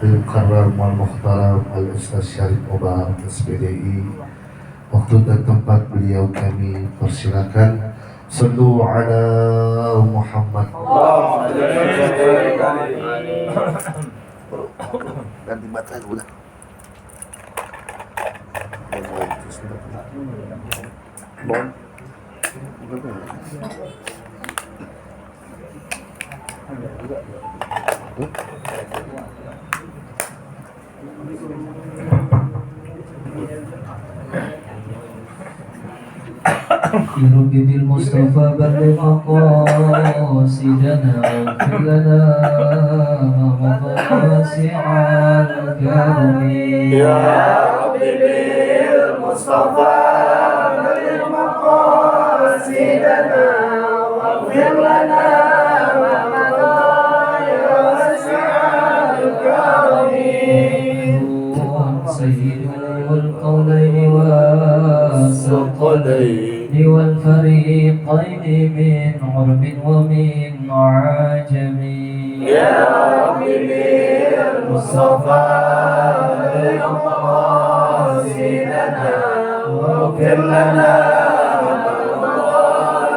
Al-Mukarram wal-Mukhtaram Al-Ustaz Syarif Mubarak SPDI. Waktu dan tempat beliau kami persilakan. Sallu ala Muhammad. Ganti baterai udah. Bon. Rabbi bil Mustafa balligh maqasidana waghfir lana ma wasi'al karami. Ya Rabbi bil Mustafa balligh maqasidana waghfir lana ma wasi'al karami. Sayyidul qawlaini والثقلين والفريقين من عرب ومن عجم. يا ربي بالمصطفى بلغ مقاصدنا واغفر لنا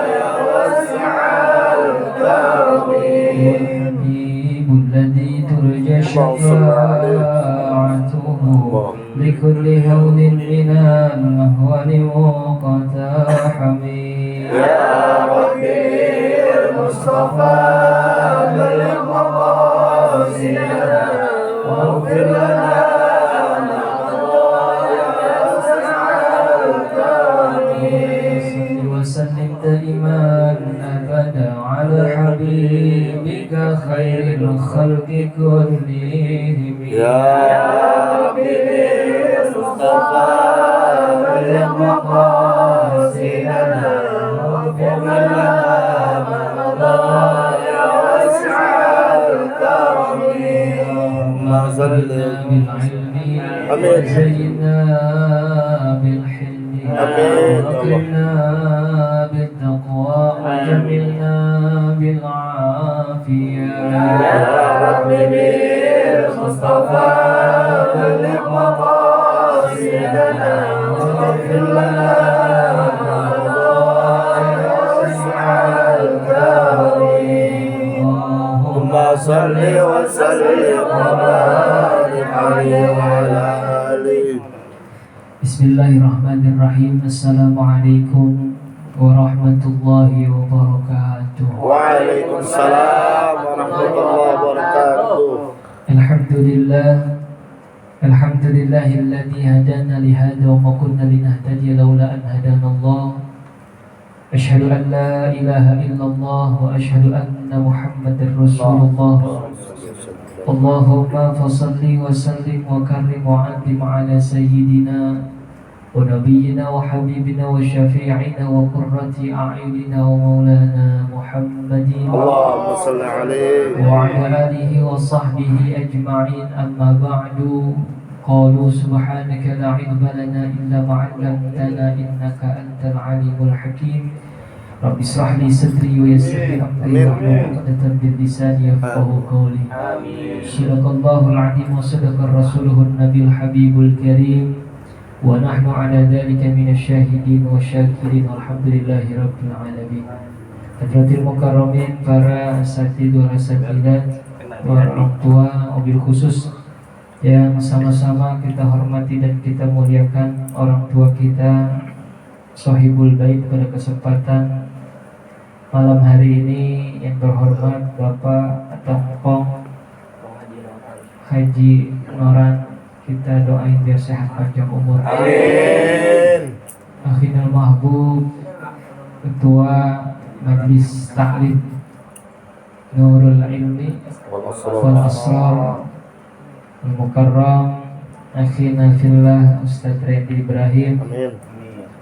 يا واسع الكرم. الحبيب الذي ترجى شفاعته لكل هول من الأهوال مقتحم. يا ربي المصطفى بلغ مقاصدنا واغفر لنا وسلم دائما أبدا على حبيبك خير الخلق كلهم. يا ربي بالمصطفى بلغ مقاصدنا واغفر لنا ما مضى يا واسع الكرم. اللهم صل بالعلم وزينا بالحلم وأكرمنا بالتقوى وجملنا بالعافية. يا ربي بالمصطفى بلغ مقاصدنا واغفر لنا ما مضى يا واسع الكرم. اللهم صل وسلم وبارك عليه وعلى آله. Bismillahirrahmanirrahim. Assalamualaikum warahmatullahi wabarakatuh. Waalaikumsalam warahmatullahi wabarakatuh. Alhamdulillahilladzi hadana lihada wa ma kunna linahtadiya laula an hadana Allah. Asyhadu an la ilaha illallah wa asyhadu anna Muhammadar Rasulullah. Allahumma fasalli wa sallim wa karrim wa an'im ala sayyidina wa nabiyyina wa habibina wa syafi'ina wa qurrati a'yunina wa maulana Muhammadin Allahumma salli alaihi wa ala alihi wa sahbihi ajma'in. Amma ba'du. Qalu subhanaka la ilma lana illa ma 'allamtana innaka antal alimul hakim. Rabbi israh li sadri wa yassir li amri wahlul 'uqdatam min lisani yafqahu qawli. Sadaqallahul 'azim wa sadaqar rasuluhun nabiyul habibul karim. Wa nahnu 'ala dzalika minasyahidin wa syakirin walhamdulillahi rabbil alamin. Hadratil mukarramin, para asatidz wa asatidzat, orang tua, mobil khusus yang sama-sama kita hormati dan kita muliakan orang tua kita, Sohibul Bait, pada kesempatan malam hari ini yang terhormat Bapak atau Mpong Haji Noran, kita doain biar sehat panjang umur. Amin. Akhinal Mahbub, Ketua Majlis Taklim Nurul Ilmi wal Asrar Al-Mukarram Akhina Fillah Ustaz Randy Ibrahim, Amin.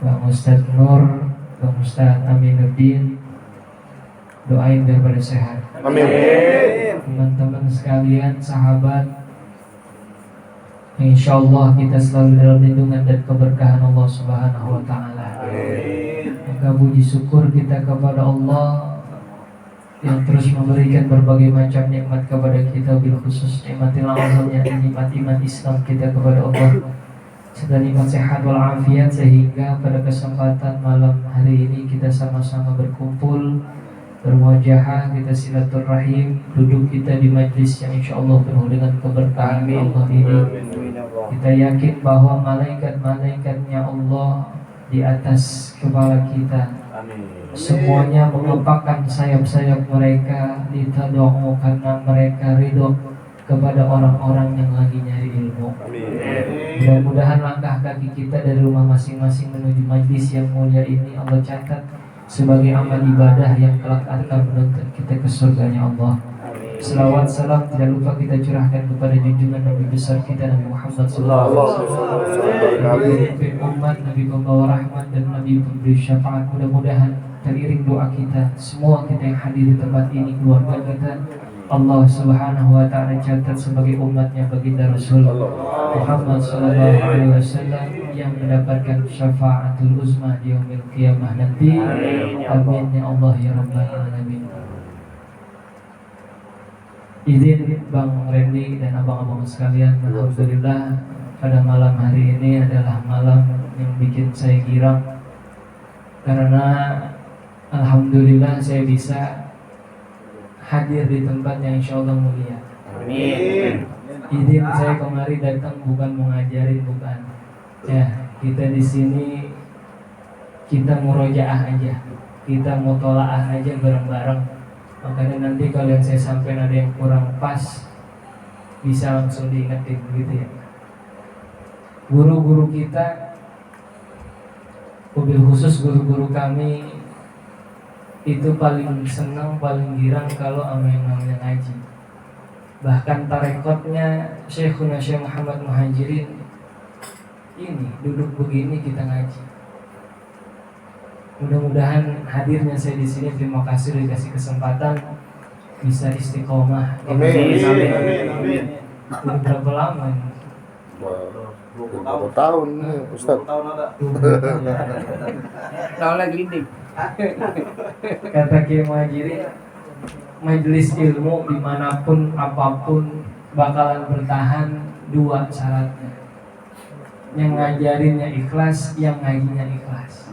Bang Ustaz Nur, Bang Ustaz Aminuddin, doain biar pada sehat. Amin. Teman-teman sekalian, sahabat, insyaallah kita selalu dalam lindungan dan keberkahan Allah Subhanahu wa taala. Maka puji syukur kita kepada Allah yang terus memberikan berbagai macam nikmat kepada kita, bil khusus nikmatil azamnya nikmat iman Islam kita kepada Allah, serta nikmat sehat wal afiat, sehingga pada kesempatan malam hari ini kita sama-sama berkumpul, bermuajahah, kita silaturahim, duduk kita di majlis yang insyaallah penuh dengan keberkahan Allah ini. Kita yakin bahwa malaikat-malaikatnya Allah di atas kepala kita semuanya mengepakkan sayap-sayap mereka ditada'u karena mereka ridho kepada orang-orang yang lagi nyari ilmu. Mudah-mudahan langkah kaki kita dari rumah masing-masing menuju majlis yang mulia ini Allah catat sebagai amal ibadah yang kelak akan menuntun kita ke surganya Allah. Selawat salam tidak lupa kita curahkan kepada junjungan Nabi besar kita Nabi Muhammad SAW, Nabi pemimpin umat, Nabi pembawa rahmat, dan Nabi pemberi syafaat. Mudah-mudahan teriring doa kita semua, kita yang hadir di tempat ini, keluarga kita, Allah Subhanahu wa Ta'ala catat sebagai umatnya baginda Rasul Muhammad Sallallahu Alaihi Wasallam yang mendapatkan syafaatul uzma di yaumil qiyamah nanti. Amin ya Allah ya Rabbal Alamin. Izin Bang Randy dan abang-abang sekalian, alhamdulillah pada malam hari ini adalah malam yang bikin saya girang, karena alhamdulillah saya bisa hadir di tempat yang insyaallah mulia. Amin. Izin saya kemari datang bukan mau ngajarin, bukan. Ya, kita di sini kita murojaah aja, kita mutolaah aja bareng-bareng. Makanya nanti kalau yang saya sampaikan ada yang kurang pas, bisa langsung diingetin begitu ya. Guru-guru kita, mobil khusus guru-guru kami itu paling senang, paling girang kalau sama yang namanya ngaji. Bahkan tarekotnya Syekhuna Syekh Muhammad Muhajirin ini duduk begini kita ngaji. Mudah-mudahan hadirnya saya di sini, terima kasih udah dikasih kesempatan bisa istiqomah. Amin. Amin. Udah berapa lama ini? 20 tahun Ustaz. 20 tahun ada. Tahun lagi nih. Kata Kiai Muhajirin, majelis ilmu dimanapun apapun bakalan bertahan dua syaratnya. Yang ngajarinnya ikhlas, yang ngajinya ikhlas.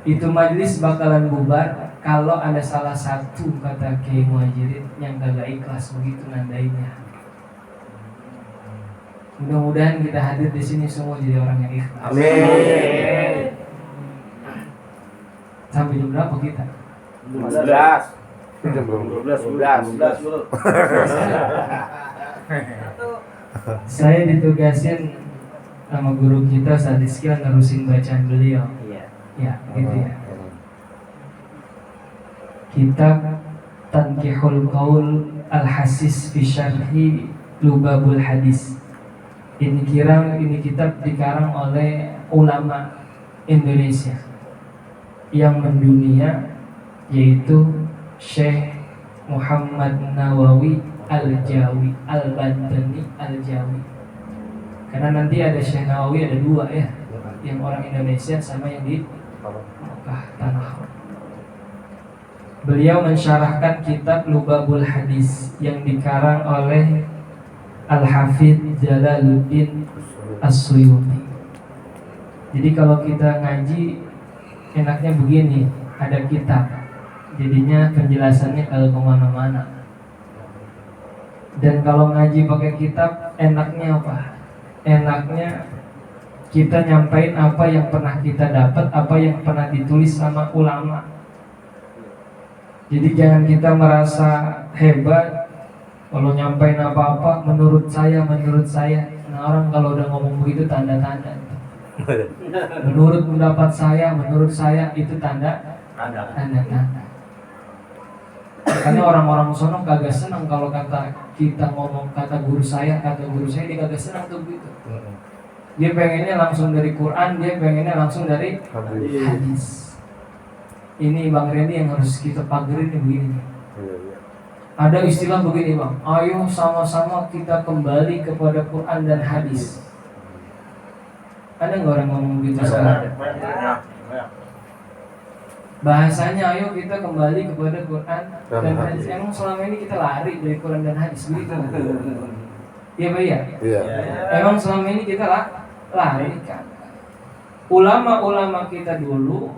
Itu majelis bakalan bubar kalau ada salah satu, kata Kiai Muhajirin, yang kagak ikhlas, begitu nandainya. Mudah-mudahan kita hadir di sini semua jadi orang yang ikhlas. Amin. Sampai jam berapa kita? 11. Jam berapa? 11 dulu. Saya ditugasin sama guru kita saat Rizky nerusin bacaan beliau. Ya, gitu ya. Kitab Tanqihul Qaul Al-Hasis fi Syarhi Lubabul Hadis. Ini kitab dikarang oleh ulama Indonesia yang mendunia, yaitu Syekh Muhammad Nawawi Al-Jawi, Al-Bantani Al-Jawi. Karena nanti ada Syekh Nawawi, ada dua ya, yang orang Indonesia sama yang di Mekah, tanah. Beliau mensyarahkan kitab Lubabul Hadis yang dikarang oleh Al-Hafidz Jalaluddin As-Suyuti. Jadi kalau kita ngaji enaknya begini, ada kitab, jadinya penjelasannya kalau kemana-mana. Dan kalau ngaji pakai kitab, enaknya apa? Enaknya kita nyampain apa yang pernah kita dapat, apa yang pernah ditulis sama ulama. Jadi jangan kita merasa hebat kalau nyampain apa-apa menurut saya. Nah, orang kalau udah ngomong begitu tanda-tanda. Menurut pendapat saya, menurut saya itu tanda-tanda. Karena orang-orang sono kagak senang kalau kata kita ngomong kata guru saya dia kagak senang tuh begitu. Dia pengennya langsung dari Quran, dia pengennya langsung dari hadis. Ini Bang Randy yang harus kita pagerin begini. Ada istilah begini Bang, ayo sama-sama kita kembali kepada Quran dan hadis. Ada nggak orang ngomong begitu sekarang? Bahasanya ayo kita kembali kepada Quran Dan dan hadis. hadis. Emang selama ini kita lari dari Quran dan hadis begitu? Iya Pak ya? Iya. Emang selama ini kita lari kan? Ulama-ulama kita dulu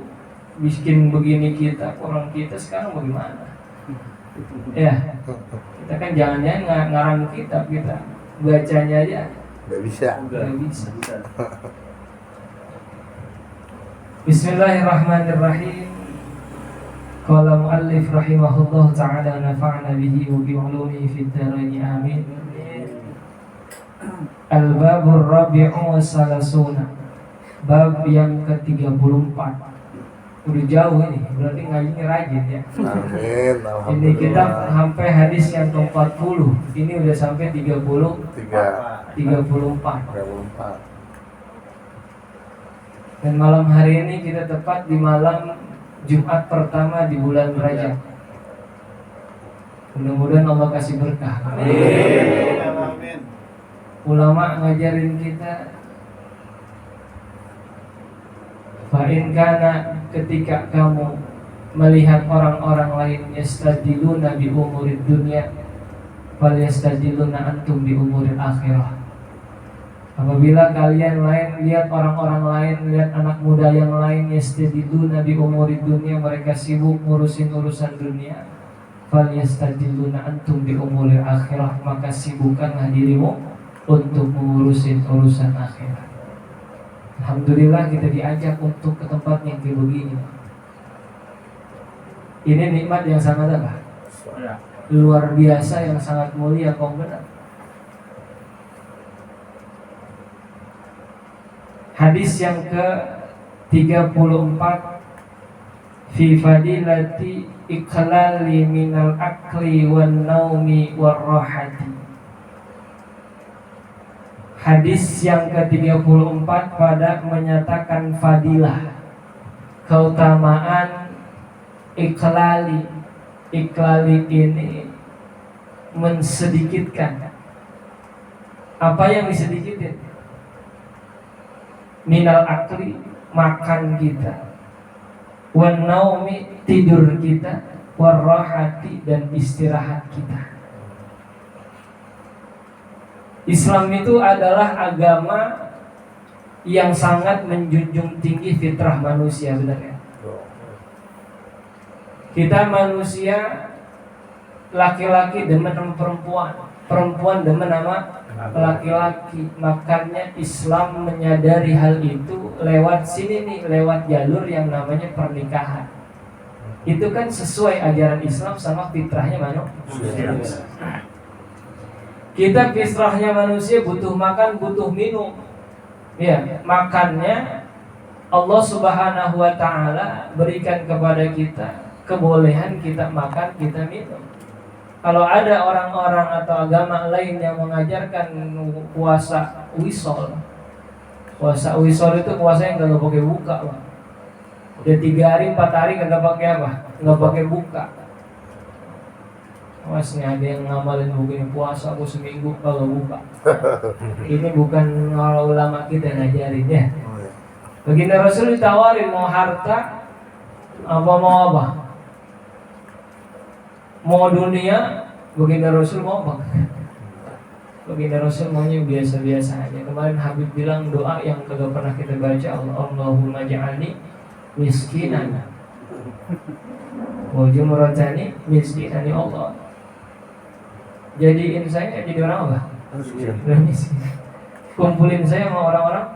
bikin begini kita, orang kita sekarang bagaimana? Ya, kita kan jangan-jangan ngarang kitab kita, bacanya aja Nggak bisa. nggak bisa. Bismillahirrahmanirrahim. Qala muallif rahimahullah ta'ala nafa'na bihi wa bi 'ulumihi fid dharain amin. Al-babur rabi'u wa salasuna. Bab yang ke-34. Udah jauh ini, berarti ngajinya rajin ya. Amin. Ini Alhamdulillah. kita sampai hadis yang ke-40. Ini udah sampai 34. 34. Dan malam hari ini kita tepat di malam Jumat pertama di bulan Rajab. Mudah-mudahan Allah kasih berkah. Amin. Ulama ngajarin kita, fa'in kana, ketika kamu melihat orang-orang lain yastadiluna bi umurid dunya, fal yastadiluna antum bi umuril akhirah. Apabila kalian lihat orang-orang lain, lihat anak muda yang lain yastadiluna bi umurid dunya, mereka sibuk ngurusin urusan dunia, fal yastadiluna antum bi umuril akhirah, maka sibukkanlah dirimu untuk mengurusin urusan akhirat. Alhamdulillah kita diajak untuk ke tempat yang kayak begini. Ini nikmat yang sangat apa? Luar biasa, yang sangat mulia, kaum benar. Hadis yang ke-34, fi fadilati ikhlali minal akli wan naumi war rahati. Hadis yang ke-34 pada menyatakan fadilah, keutamaan ikhlali. Ikhlali ini mensedikitkan. Apa yang disedikitin? Minal akli, makan kita, wan naumi, tidur kita, warahati, dan istirahat kita. Islam itu adalah agama yang sangat menjunjung tinggi fitrah manusia, benar ya? Kita manusia, laki-laki demen sama perempuan, perempuan demen sama laki-laki. Makanya Islam menyadari hal itu lewat sini nih, lewat jalur yang namanya pernikahan. Itu kan sesuai ajaran Islam sama fitrahnya manusia. Kita fitrahnya manusia butuh makan, butuh minum. Ya, makannya Allah Subhanahu wa taala berikan kepada kita kebolehan kita makan, kita minum. Kalau ada orang-orang atau agama lain yang mengajarkan puasa wisol, puasa wisol itu puasa yang nggak pakai buka, Pak. Udah 3 hari 4 hari nggak pakai apa? Nggak pakai buka. Masnya ada yang ngamalin begini, puasa aku seminggu kalau buka. Ini bukan ulama kita ngajarin ya. Baginda Rasul ditawarin mau harta, apa mau apa? Mau dunia, baginda Rasul mau apa? Baginda Rasul maunya biasa-biasa aja. Kemarin Habib bilang doa yang kagak pernah kita baca, Allahumma ja'alni miskinan wa jumratani miskinan, ya Allah, jadiin saya jadi orang apa? Miskin. Kumpulin saya sama orang-orang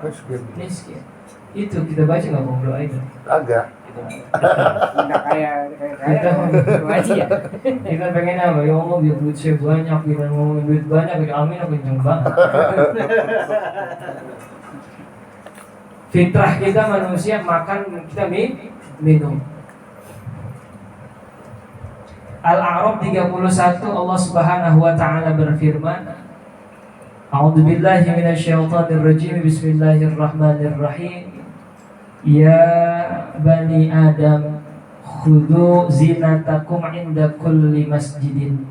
miskin. Itu kita baca nggak mau doa itu? Agak. Nggak kayak Kita ngaji ya. kita pengen apa? Ya Allah biar duit saya banyak, biar ngomongin duit banyak, biar amin aku kenceng banget. Fitrah kita manusia makan, kita minum. Al-A'raf 31 Allah Subhanahu wa taala berfirman, A'udzubillahi minasyaitonir rajim. Bismillahirrahmanirrahim. Ya bani Adam, khudhu zinatakum inda kulli masjidin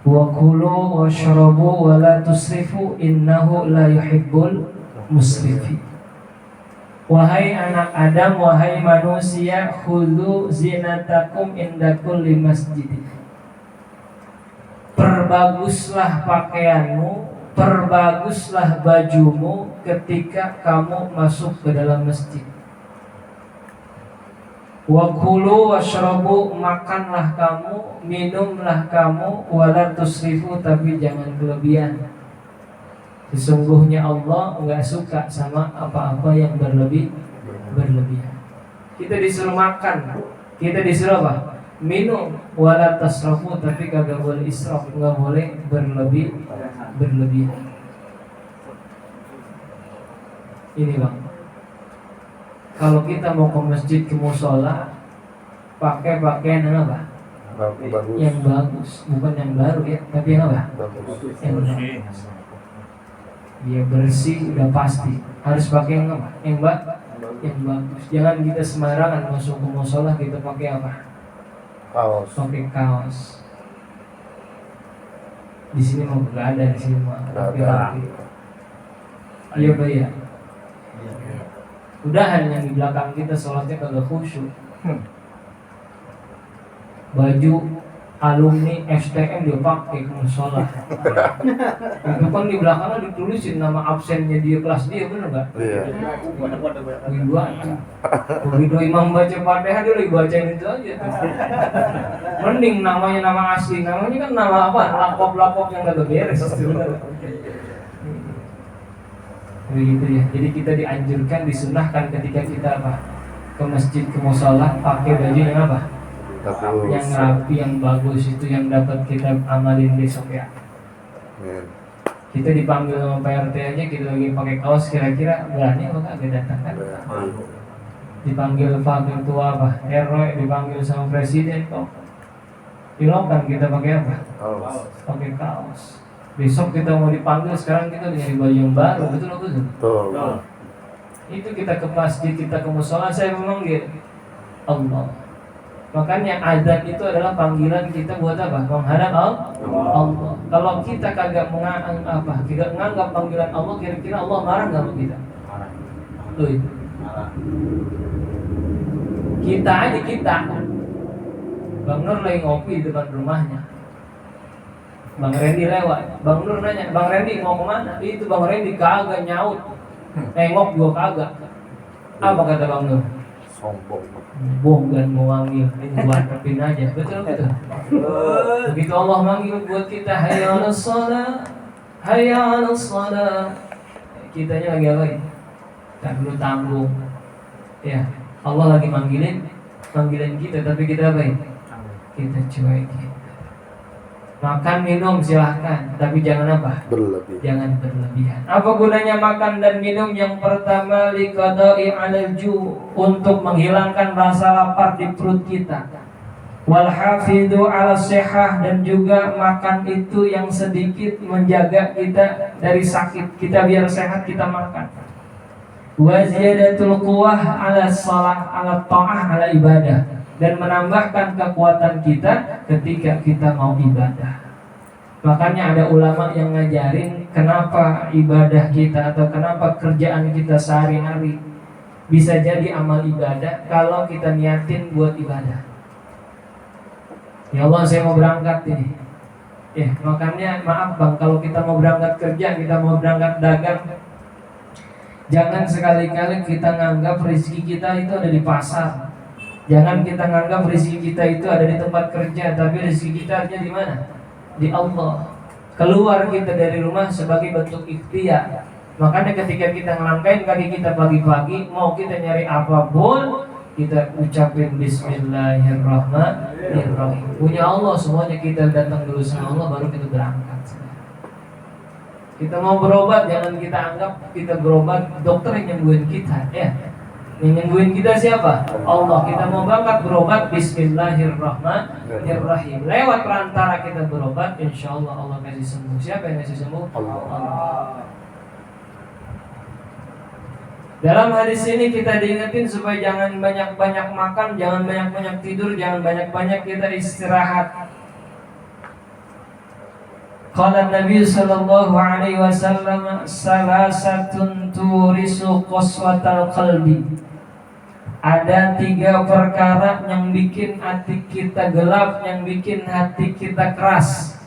wa kulu washrabu wa la tusrifu innahu la yuhibbul musrifin. Wahai anak Adam, wahai manusia, khudzu zinatakum inda kulli masjid. Perbaguslah pakaianmu, perbaguslah bajumu ketika kamu masuk ke dalam masjid. Wa kulu washrabu, makanlah kamu, minumlah kamu, wala tusrifu, tapi jangan kelebihan. Sesungguhnya Allah enggak suka sama apa-apa yang berlebihan. Kita disuruh makan, kita disuruh apa? Minum, wala tasrafu, tapi kagak boleh israf, enggak boleh berlebihan. Ini Bang, kalau kita mau ke masjid, ke musola, pakai pakaian yang apa? Bagus. Yang bagus, bukan yang baru ya, tapi yang apa? Bagus. Yang bagus. Dia bersih udah pasti. Harus pakai yang apa? Yang bagus. Jangan kita sembarangan masuk ke musola kita pakai apa? Kaos. Pakai kaos. Di sini mau nggak ada, di sini mah Nggak ada. Iya Pak ya. Udahan yang di belakang kita sholatnya kagak khusyuk. Baju alumni STM dia pakai ke musola. Itu kan di belakangnya ditulisin nama absennya dia, kelas dia, bener nggak? Iya. Begitu imam baca Fatihah dia lagi bacain itu aja. Mending namanya nama asli, namanya kan nama apa? Lapop-lapop yang kagak beres. Begitu ya. Jadi kita dianjurkan, disunahkan ketika kita apa? Ke masjid, ke musola, pakai baju yang apa? Bagus. Yang rapi, yang bagus, itu yang dapat kita amalin besok ya. Amin. Kita dipanggil sama PRT aja, kita lagi pakai kaos, kira-kira berani apa kagak datang kan? Dipanggil Pak Ketua apa? RW, dipanggil sama Presiden kok. Ilokan kita pakai apa? Kaos. Pakai kaos. Besok kita mau dipanggil, sekarang kita udah nyari baju yang baru, betul betul. Betul. Itu kita ke masjid, kita ke musola, saya memanggil Allah. Makanya azan itu adalah panggilan kita buat apa? Menghadap Allah. Kalau kita kagak tidak menganggap panggilan Allah, kira-kira Allah marah nggak sama kita? Tuh itu. Kita. Bang Nur lagi ngopi di depan rumahnya. Bang Randy lewat. Bang Nur nanya, Bang Randy mau kemana? Itu Bang Randy kagak nyaut. Nengok juga kagak. Apa kata Bang Nur? Sombong. Bukan mau manggil, buat kepin aja, betul. Begitu Allah manggil buat kita, hayya 'alas shalah, hayya 'alas shalah. Kitanya lagi apa ini? Tak dulu tanggung. Ya, Allah lagi manggilin kita, tapi kita apa ini? Kita cuekin. Makan minum silahkan, tapi jangan apa? Berlebih. Jangan berlebihan. Apa gunanya makan dan minum? Yang pertama, liqada'i 'alal ju', untuk menghilangkan rasa lapar di perut kita. Wal hafidhu 'ala shihah, dan juga makan itu yang sedikit menjaga kita dari sakit. Kita biar sehat kita makan. Wa ziyadatul quwwah 'ala shalah, 'ala ta'ah, 'ala ibadah, dan menambahkan kekuatan kita ketika kita mau ibadah. Makanya ada ulama yang ngajarin kenapa ibadah kita atau kenapa kerjaan kita sehari-hari bisa jadi amal ibadah kalau kita niatin buat ibadah. Ya Allah, saya mau berangkat ini. Makanya maaf Bang, kalau kita mau berangkat kerja, kita mau berangkat dagang, jangan sekali-kali kita nganggap rezeki kita itu ada di pasar. Jangan kita nganggap rezeki kita itu ada di tempat kerja, tapi rezeki kita ada di mana? Di Allah. Keluar kita dari rumah sebagai bentuk ikhtiar. Makanya ketika kita ngelangkain kaki kita pagi-pagi, mau kita nyari apapun, kita ucapin Bismillahirrahmanirrahim. Punya Allah semuanya, kita datang dulu sama Allah, baru kita berangkat. Kita mau berobat, jangan kita anggap kita berobat dokter yang nyembuhin kita, ya. Yang nyembuhin kita siapa? Allah. Kita mau berangkat berobat, Bismillahirrahmanirrahim. Lewat perantara kita berobat, insya Allah Allah kasih sembuh. Siapa yang kasih sembuh? Allah. Dalam hadis ini kita diingetin supaya jangan banyak-banyak makan, jangan banyak-banyak tidur, jangan banyak-banyak kita istirahat. Qala Nabi sallallahu alaihi wasallam salasatun turisu qaswatal qalbi. Ada 3 perkara yang bikin hati kita gelap, yang bikin hati kita keras.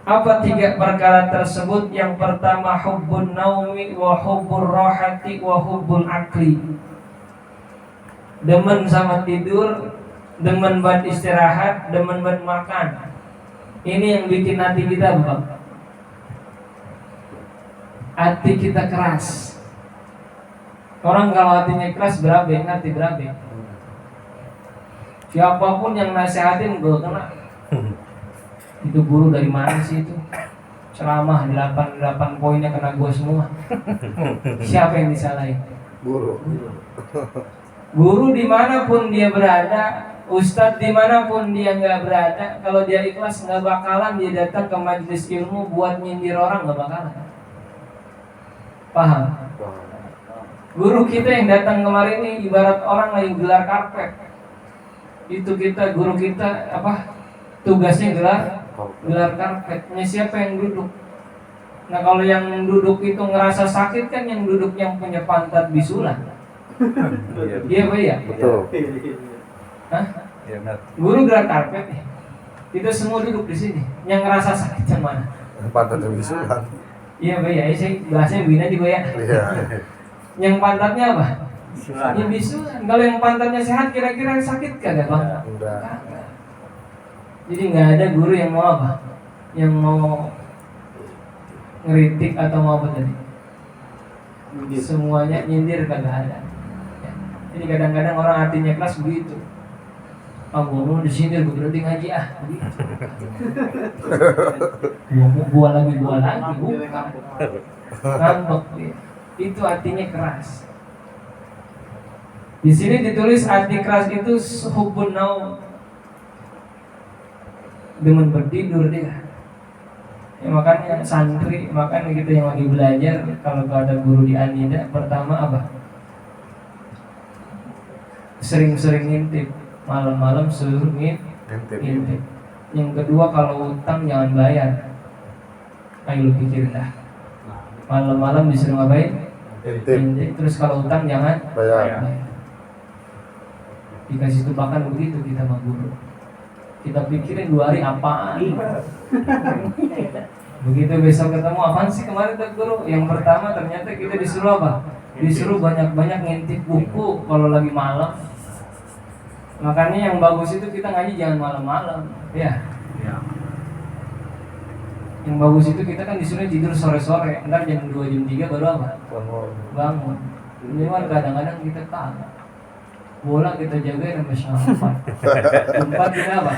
Apa 3 perkara tersebut? Yang pertama hubbun naumi wa hubbur rahati wa hubbul akli. Demen sama tidur, demen buat istirahat, demen buat makan. Ini yang bikin hati kita apa? Hati kita keras. Orang kalau hatinya keras berabe, hati berabe. Siapapun yang nasihatin gue kena. Itu guru dari mana sih itu? Ceramah 8 poinnya kena gue semua. Siapa yang disalahin? Guru. Guru dimanapun dia berada, ustadz dimanapun dia nggak berada, kalau dia ikhlas nggak bakalan dia datang ke majelis ilmu buat nyindir orang, nggak bakalan. Paham? Guru kita yang datang kemarin ini ibarat orang lagi gelar karpet. Itu kita, guru kita apa? Tugasnya gelar karpet. Siapa yang duduk? Nah kalau yang duduk itu ngerasa sakit kan yang duduk yang punya pantat bisulan. Iya Pak ya? Betul. Hah? Guru gelar karpet nih. Kita semua duduk di sini. Yang ngerasa sakit yang mana? Pantat yang bisulan. Iya Pak ya, saya bahasanya bina juga ya. Iya. Yang pantatnya apa? Ya bisulan. Kalau yang pantatnya sehat kira-kira sakit kagak Bang? Enggak. Jadi nggak ada guru yang mau apa? Yang mau ngeritik atau mau apa tadi? Semuanya nyindir kagak ada. Jadi kadang-kadang orang hatinya keras begitu. Gua mau disindir, gue berhenti ngaji begitu. Gua lagi bukan. Ngambek dia. Itu hatinya keras. Di sini ditulis hati keras itu hubbun naum. Demen bertidur dia. Ya, makanya santri, makanya kita yang lagi belajar kalau ada guru di Anida, pertama apa? Sering-sering ngintip, malam-malam suruh ngintip. Yang kedua kalau utang jangan bayar. Ayo lu pikirin dah. Malam-malam disuruh ngapain? Ngintip. Terus kalau utang jangan Bayar. Dikasih tebakan begitu kita sama guru. Kita pikirin 2 hari apaan. Begitu besok ketemu, apaan sih kemarin tuh guru? Yang pertama ternyata kita disuruh apa? Disuruh banyak-banyak ngintip buku kalau lagi malam. Makanya yang bagus itu kita ngaji jangan malam-malam, ya. Yang bagus itu kita kan disuruh tidur sore-sore, ntar jam 2 jam 3 baru apa? Bangun. Ini kan kadang-kadang kita kalah. Bola kita jagain sampai setengah 4. 4 kita apa?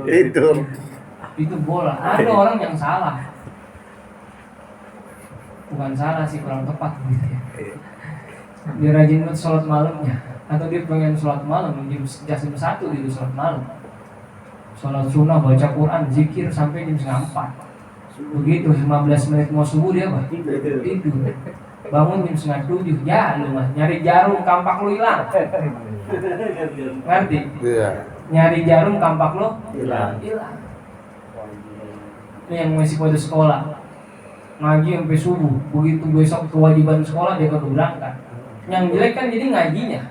Tidur. Itu bola. Ada orang yang salah. Bukan salah sih, kurang tepat gitu ya. Dia rajin banget sholat malamnya. Atau dia pengen sholat malam, jam 1 gitu sholat malam. Sholat sunnah, baca Quran, zikir sampai jam 3:30. Begitu 15 menit mau subuh dia apa? Tidur. Bangun jam 6:30. Ya lu mah nyari jarum kampak lu hilang. Ngerti? Iya. Nyari jarum kampak lu Hilang. Ini yang masih pada sekolah ngaji sampai subuh. Begitu besok kewajiban sekolah dia kagak berangkat. Yang jelek kan jadi ngajinya.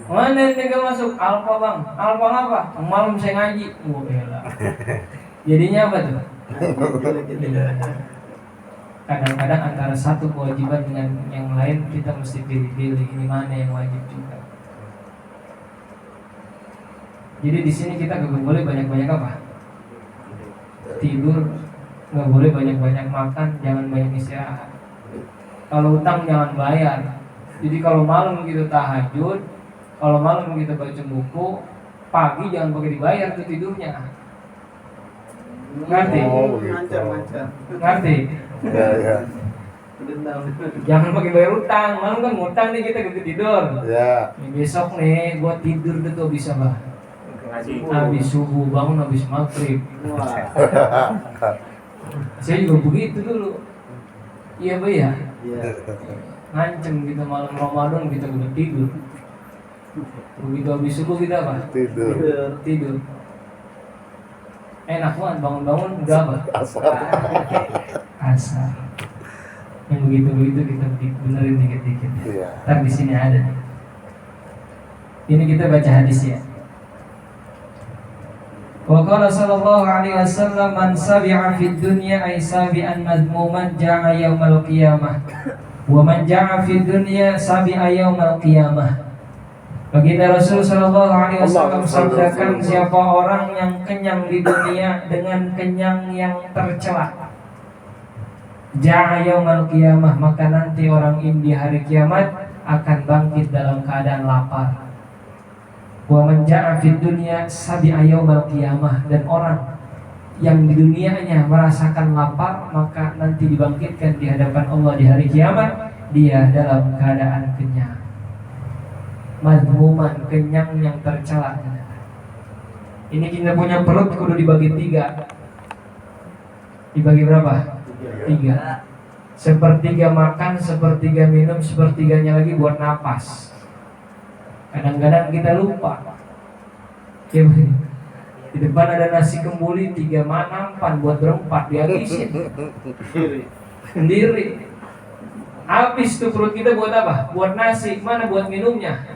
Mana yang gak masuk? Alfa bang. Alfa apa? Malam saya ngaji. Elah. Jadinya apa tuh? Kadang-kadang antara satu kewajiban dengan yang lain kita mesti pilih-pilih ini mana yang wajib juga. Jadi di sini kita gak boleh banyak-banyak apa? Tidur, gak boleh banyak-banyak makan, jangan banyak istirahat. Kalau utang jangan bayar. Jadi kalau malam kita tahajud, kalau malam kita baca buku, pagi jangan pakai dibayar tuh tidurnya. Ngerti? Ngerti? Ya. Jangan pakai bayar utang, malam kan ngutang nih kita gitu tidur. Ya. Besok nih gua tidur tuh bisa bah. Habis subuh bangun habis maghrib. Saya juga begitu dulu. Iya bah ya. Ngancem gitu malam Ramadan kita udah tidur. Begitu habis subuh kita apa? Tidur. Tidur. Enak banget bangun-bangun udah apa? Asar. Asar. Yang begitu-begitu kita benerin dikit-dikit. Iya. Ntar di sini ada. Ini kita baca hadis ya. Wa qala sallallahu alaihi wasallam man sabi'a fid dunya ay sabi'an madmuman ja'a yaumal qiyamah. Wa man ja'a fid dunya sabi'a yaumal qiyamah. Baginda Rasul sallallahu alaihi wasallam sabdakan, siapa orang yang kenyang di dunia dengan kenyang yang tercela, ja'a yaumal qiyamah, maka nanti orang ini di hari kiamat akan bangkit dalam keadaan lapar. Wa man ja'a fid dunya sabi'a yaumal qiyamah, dan orang yang di dunianya merasakan lapar maka nanti dibangkitkan di hadapan Allah di hari kiamat dia dalam keadaan kenyang. Madmuman, kenyang yang tercela. Ini kita punya perut kudu dibagi 3. Dibagi berapa? 3. Sepertiga makan, sepertiga minum, sepertiganya lagi buat napas. Kadang-kadang kita lupa. Ya, di depan ada nasi kembuli 3 nampan buat berempat, dihabisin sendiri. Habis tuh perut kita buat apa? Buat nasi, mana buat minumnya?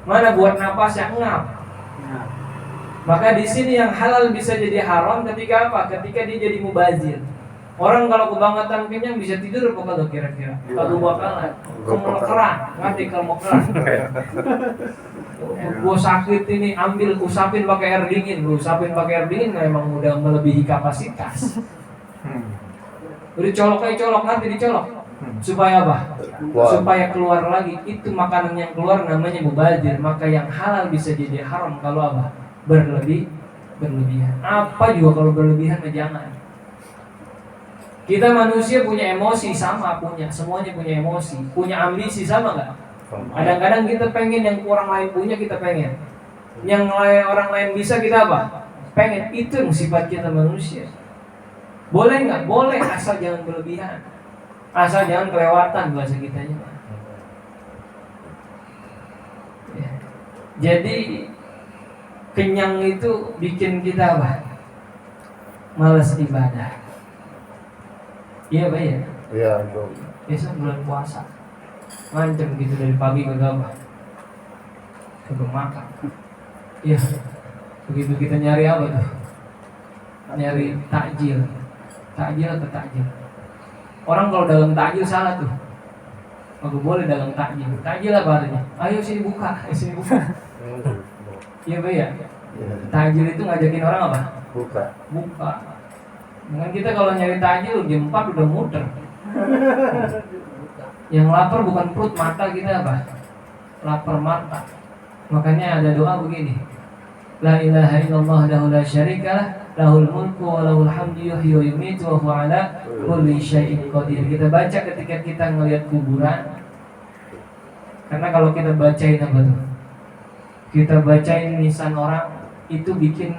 Mana buat napas yang ngap? Maka di sini yang halal bisa jadi haram ketika apa? Ketika dia jadi mubazir. Orang kalau kebangetan kenyang bisa tidur apa kagak kira-kira? Kalau bakalan kemekeran, ngerti kemekeran. Gua sakit ini, ambil usapin pakai air dingin, memang udah melebihi kapasitas. Udah colok aja colok, nanti dicolok. Supaya apa? Supaya keluar lagi. Itu makanan yang keluar namanya mubazir. Maka yang halal bisa jadi haram kalau apa? Berlebihan. Apa juga kalau berlebihan jangan. Kita manusia punya emosi sama, semuanya punya emosi, punya ambisi sama nggak? Kadang-kadang kita pengen yang orang lain punya, kita pengen. Yang orang lain bisa, kita apa? Pengen. Itu yang sifat kita manusia. Boleh nggak? Boleh, asal jangan berlebihan, asal jangan kelewatan bahasa kitanya. Ya. Jadi kenyang itu bikin kita apa? Malas ibadah. Iya Pak ya? Iya, itu. Besok bulan puasa ngancem gitu dari pagi ke gabah kagak makan. Iya. Begitu kita nyari apa tuh? Nyari takjil. Takjil atau takjil? Orang kalau dagang takjil salah tuh. Kagak boleh dagang takjil. Takjil apa artinya? Ayo sini buka, sini buka. Iya Pak ya? Takjil itu ngajakin orang apa? Buka. Dengan kita kalau nyari takjil jam 4 udah muter. Yang lapar bukan perut, mata kita apa? Lapar mata. Makanya ada doa begini. La ilaha illallah wahdahu la syarikalah, lahul mulku wa lahul hamdu yuhyi wa yumiitu wa huwa ala kulli syai'in qadir. Kita baca ketika kita ngelihat kuburan. Karena kalau kita bacain apa tuh? Kita bacain nisan orang, itu bikin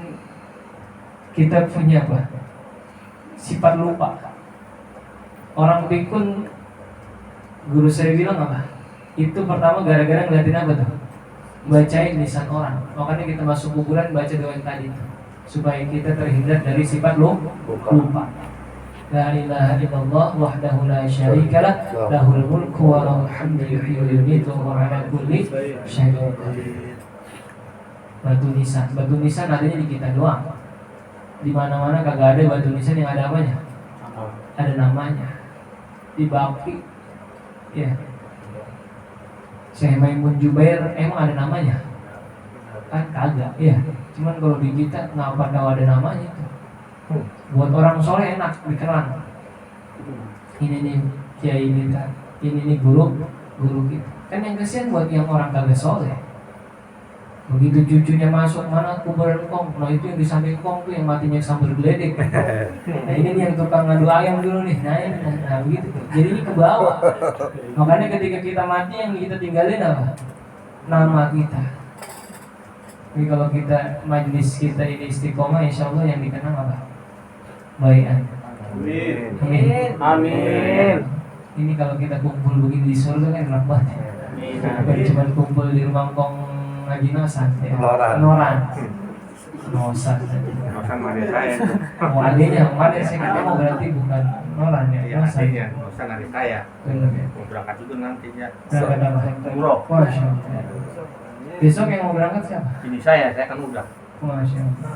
kita punya apa? Sifat lupa. Orang pikun, guru saya bilang apa? Itu pertama gara-gara ngeliatin apa tuh? Bacain lisan orang. Makanya kita masuk kuburan baca doa yang tadi itu, supaya kita terhindar dari sifat lupa. La ilaha illallah wahdahu la syarikalah, lahul mulku wa lahul hamdu yuhyi wa yumiitu wa huwa ala kulli syai'in qadir. Batu nisan adanya di kita doang. Di mana-mana kagak ada batu nisan yang ada apanya? Ada namanya. Di Baki, ya. Syekh Maimun Jubair emang ada namanya? Kan kagak, ya. Cuman kalau di kita ngapa tahu ada namanya itu? Buat orang soleh enak dikenal. Ini nih kiai kita, ini nih guru kita. Kan yang kesian buat yang orang kagak soleh. Begitu cucunya masuk, mana kuburan kong? Nah itu yang di samping kong tuh yang matinya sambil geledek. Nah ini nih yang tukang ngadu ayam dulu nih. Nah begitu. Jadinya ke bawah. Makanya ketika kita mati yang kita tinggalin apa? Nama kita. Tapi kalau kita majelis kita ini istiqomah, insya Allah yang dikenang apa? Baian. Amin. Ini kalau kita kumpul begini di surga kan enak banget. Bukan cuma kumpul di rumah kong ngaji nosan, noran. Nosan. Nosan mana saya? Oh adiknya, mana saya kata mau berarti bukan Nolan ya, Ya Nosan. adiknya, Nosan adik saya. Benar ya. Mau berangkat itu nanti ya. Berangkat apa? Umroh. Masya Allah. Besok yang mau berangkat siapa? Ini saya kan udah. Masya Allah.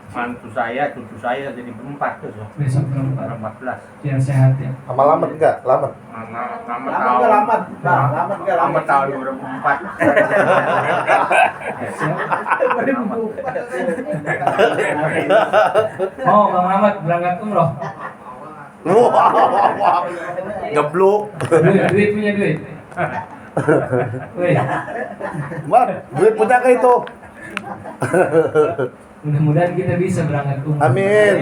Mantu saya, cucu saya jadi berempat tuh. Besok berempat. 14. Biar sehat ya. Sama lamat enggak? Lamat. Lama tahun. Lama tahun 2004. Oh, Bang Ahmad berangkat umroh. Wah, geblok. Duit punya duit. Wih, Man, duit punya ke itu. mudah-mudahan kita bisa berangkat umroh. Amin.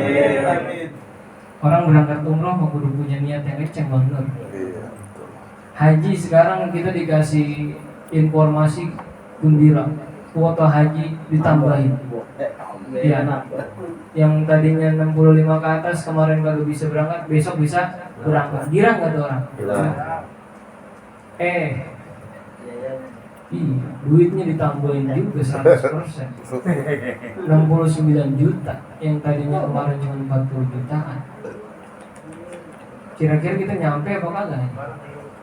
Orang berangkat umroh mau kudu punya niat yang kenceng Bang Nur. Iya. Haji sekarang kita dikasih informasi gembira, kuota haji ditambahin. Iya. Yang tadinya 65 ke atas kemarin baru bisa berangkat, besok bisa berangkat. Girang nggak tuh orang? Iya, duitnya ditambahin juga 100%. 69 juta yang tadinya kemarin cuma 40 jutaan. Kira-kira kita nyampe apa kagak?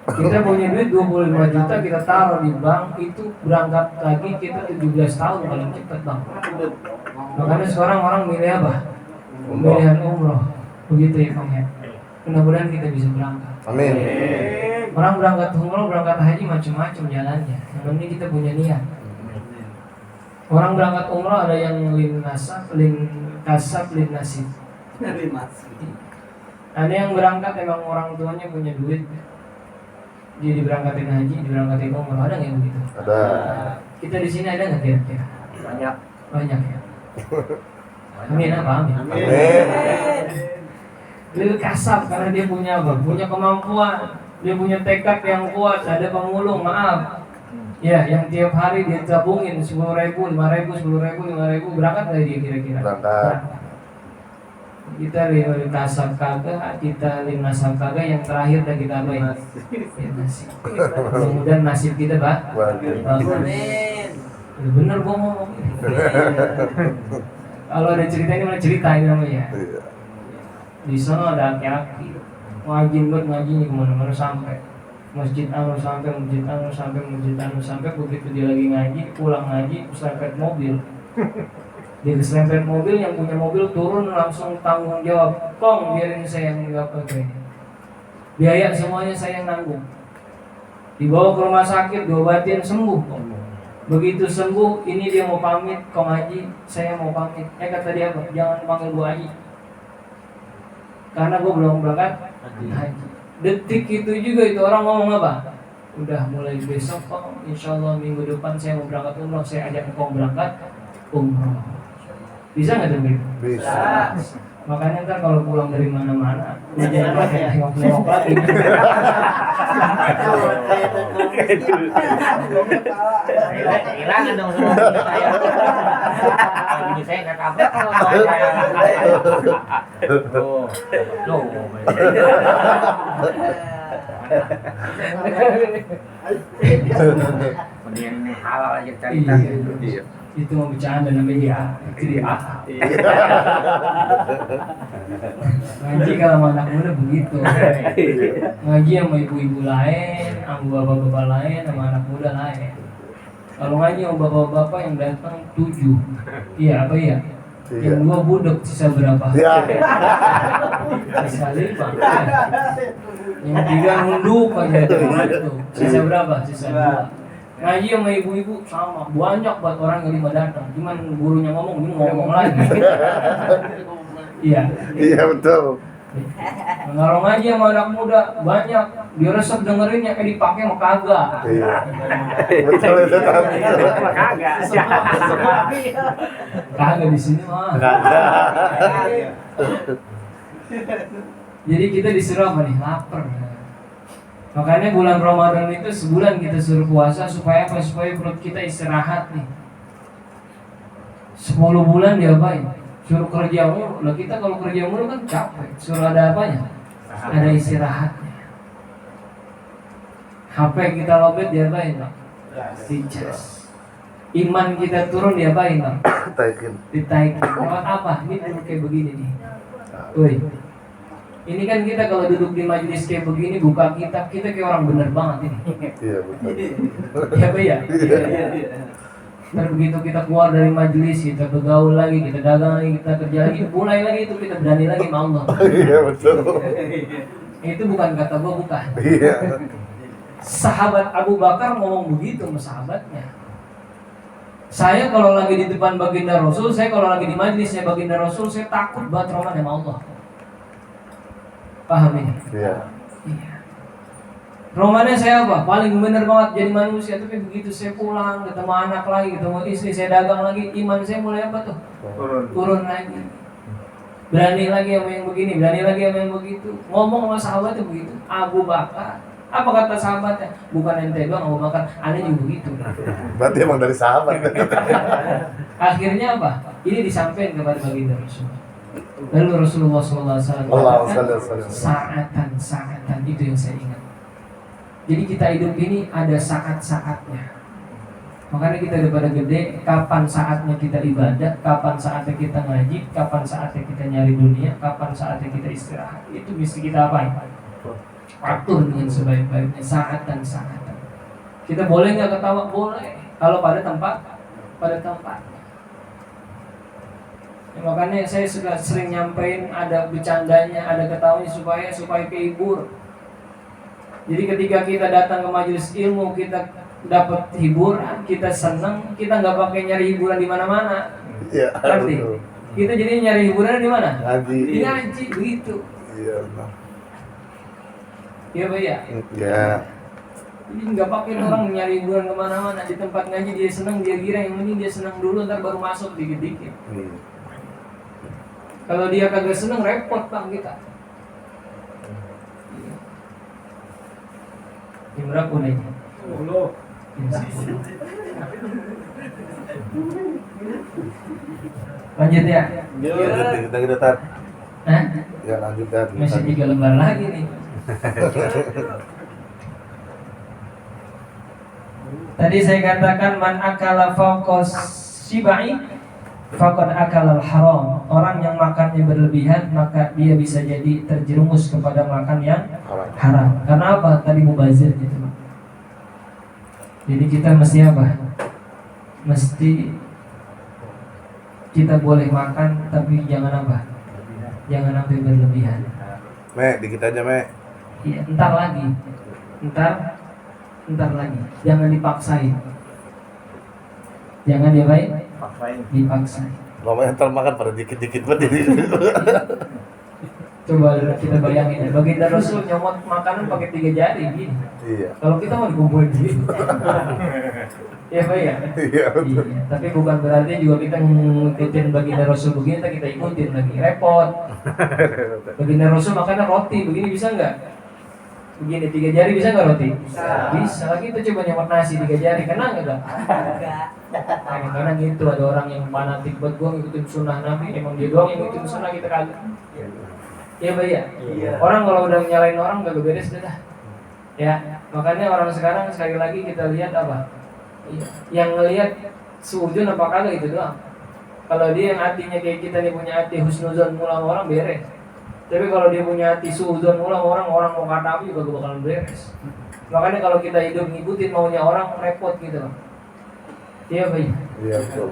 Kita punya duit 25 juta kita taruh di bank, itu berangkat lagi kita 17 tahun paling cepat Bang. Makanya sekarang orang milih apa? Pemilihan umroh. Begitu ya Bang ya. Mudah-mudahan kita bisa berangkat. Amin. Orang berangkat umroh, berangkat haji macam-macam jalannya. Yang penting kita punya niat. Orang berangkat umroh ada yang lin nasab, lin kasab, lin nasib. Ada yang berangkat emang orang tuanya punya duit, dia diberangkatin haji, diberangkatin umroh, ada nggak yang begitu? Ada. Kita di sini ada nggak kira-kira? Banyak. Banyak ya. Amin apa amin? Amin. Lil kasab karena dia punya apa? Punya kemampuan, dia punya tekad yang kuat, ada pemulung, maaf. Ya, yang tiap hari dia tabungin 10.000, 5.000, 10.000, 5.000, berangkat nggak dia kira-kira? Berangkat. Kita lil kasab kagak, kita lil nasab kagak, yang terakhir dah kita apain? Ya, nasib. Mudah-mudahan nasib kita bagus. Bener gua ngomong. Kalau ada cerita ini mana cerita ini namanya? Iya. Di sana ada aki-aki ngaji ngajinya kemana-mana sampai masjid anu sampai masjid anu sampai masjid anu sampai begitu dia lagi ngaji pulang ngaji keserempet mobil. Dia keserempet mobil, yang punya mobil turun langsung tanggung jawab, Kong biarin saya yang jawab ini, biaya semuanya saya yang nanggung. Dibawa ke rumah sakit, diobatin, sembuh. Begitu sembuh, ini dia mau pamit, Kong Haji, saya mau pamit. Kata dia apa? Jangan panggil gua Haji, karena gua belum berangkat haji. Detik itu juga itu orang ngomong apa? Udah mulai besok Kong, insya Allah minggu depan saya mau berangkat umroh, saya ajak Kong berangkat umroh. Bisa nggak tuh? Bisa. Makanya ntar kalau pulang dari mana-mana, jangan pakai tengok-tengok lagi. Kehilangan dong semua saya. Ini saya nggak tabrak kalau saya. Loh. Kemudian halal aja cerita. Iya. Itu mau bercanda namanya ya. Ngaji kalau anak muda begitu. Ngaji sama ibu-ibu lain, sama bapak-bapak lain, sama anak muda lain. Kalau ngaji sama bapak-bapak yang datang 7. Iya apa iya? Yang 2 budek, sisa berapa? Ya. Sisa 5. Yang 3 nunduk aja tuh. Sisa berapa? Sisa 2. Ngaji sama ibu-ibu sama, banyak buat orang yang 5 datang. Cuman gurunya ngomong, dia ngomong lagi. Iya. Iya betul. Kalau ngaji sama anak muda banyak, dia resep dengerinnya kayak dipakai mau kagak. Iya. Betul itu tapi. Kagak. Kagak di sini mah. Jadi kita disuruh apa nih? Lapar. Makanya bulan Ramadan itu sebulan kita suruh puasa supaya apa? Supaya perut kita istirahat nih. 10 bulan diapain? Suruh kerja mulu. Lah kita kalau kerja mulu kan capek. Suruh ada apanya? Ada istirahatnya. HP kita lobet diapain? Dicas. Iman kita turun diapain Bang? Taikin. Ditaik. Lewat apa? Ini duduk kayak begini nih. Woi. Ini kan kita kalau duduk di majelis kayak begini buka kitab, kita kayak orang bener banget ini. Iya betul. Ya Pak ya? Ntar begitu kita keluar dari majelis, kita bergaul lagi, kita dagang lagi, kita kerja lagi, mulai lagi itu kita berani lagi sama Allah. Iya betul. Itu bukan kata gua, bukan. Iya. Sahabat Abu Bakar ngomong begitu sama sahabatnya. Saya kalau lagi di depan baginda Rasul, saya kalau lagi di majelisnya baginda Rasul, saya takut banget roman sama Allah. Paham ini? Iya. Iya. Romannya saya apa? Paling bener banget jadi manusia, tapi begitu saya pulang, ketemu anak lagi, ketemu istri, saya dagang lagi, iman saya mulai apa tuh? Turun lagi. Berani lagi sama yang begini, berani lagi sama yang begitu. Ngomong sama sahabatnya begitu. Abu Bakar. Apa kata sahabatnya? Bukan ente doang Abu Bakar, aneh juga begitu. Berarti emang dari sahabat. Akhirnya apa? Ini disampaikan kepada baginda Rasul. Lalu Rasulullah SAW Allah mengatakan, saatan itu yang saya ingat. Jadi kita hidup ini ada saat-saatnya. Makanya kita daripada gede, kapan saatnya kita ibadah, kapan saatnya kita ngaji, kapan saatnya kita nyari dunia, kapan saatnya kita istirahat. Itu mesti kita apain? Atur dengan sebaik-baiknya, saatan. Kita boleh nggak ketawa? Boleh. Kalau pada tempat. Ya, makanya saya sudah sering nyampein ada bercandanya, ada ketawanya supaya kehibur. Jadi ketika kita datang ke majelis ilmu, kita dapat hiburan, kita senang, kita nggak pakai nyari hiburan di mana-mana. Iya. Ngerti? Kita jadi nyari hiburan di mana? Ngaji. Di ngaji, begitu. Iya. Benar. Iya Pak ya. Iya. Jadi nggak pakai orang nyari hiburan kemana-mana. Di tempat ngaji dia senang, dia kira yang penting dia senang dulu, ntar baru masuk dikit-dikit. Kalau dia kagak senang repot Bang kita. Jam berapa nih? 10. Lanjut ya? Kita tat. Hah? Ya lanjut tat. Masih 3 lembar lagi nih. Tadi saya katakan man akala fawqa sibai faqad akala al-haram. Orang yang makannya berlebihan maka dia bisa jadi terjerumus kepada makan yang haram. Karena apa? Tadi mubazir gitu. Jadi kita mesti apa? Mesti kita boleh makan tapi jangan apa? Jangan sampai berlebihan. Dikit aja, Iya, entar lagi. Entar lagi. Jangan dipaksain. Jangan dipaksain. Ngomongnya ntar makan pada dikit-dikit banget ini. Coba kita bayangin ya, baginda Rasul nyomot makanan pakai 3 jari gini. Iya. Kalau kita mau dikumpulin gini. Iya Pak ya? Iya. Iya. Tapi bukan berarti juga kita ngikutin baginda Rasul begini, kita ikutin lagi, repot. Baginda Rasul makannya roti, begini bisa nggak? Begini 3 jari bisa nggak roti? Bisa. Lagi kita coba nyomot nasi 3 jari, kena nggak? Kadang-kadang gitu ada orang yang fanatik buat gua ngikutin sunnah Nabi, emang dia doang yang ngikutin sunnah, kita kagak. Iya Pak ya? Iya. Orang kalau udah nyalain orang gak beres dah. Ya, makanya orang sekarang sekali lagi kita lihat apa? Yang ngelihat suujun apa kagak itu doang. Kalau dia yang hatinya kayak kita nih, punya hati husnuzon mula orang beres. Tapi kalau dia punya hati suuzon mula orang mau kata apa juga gak bakalan beres. Makanya kalau kita hidup ngikutin maunya orang repot gitu loh. Iya Pak. Iya betul.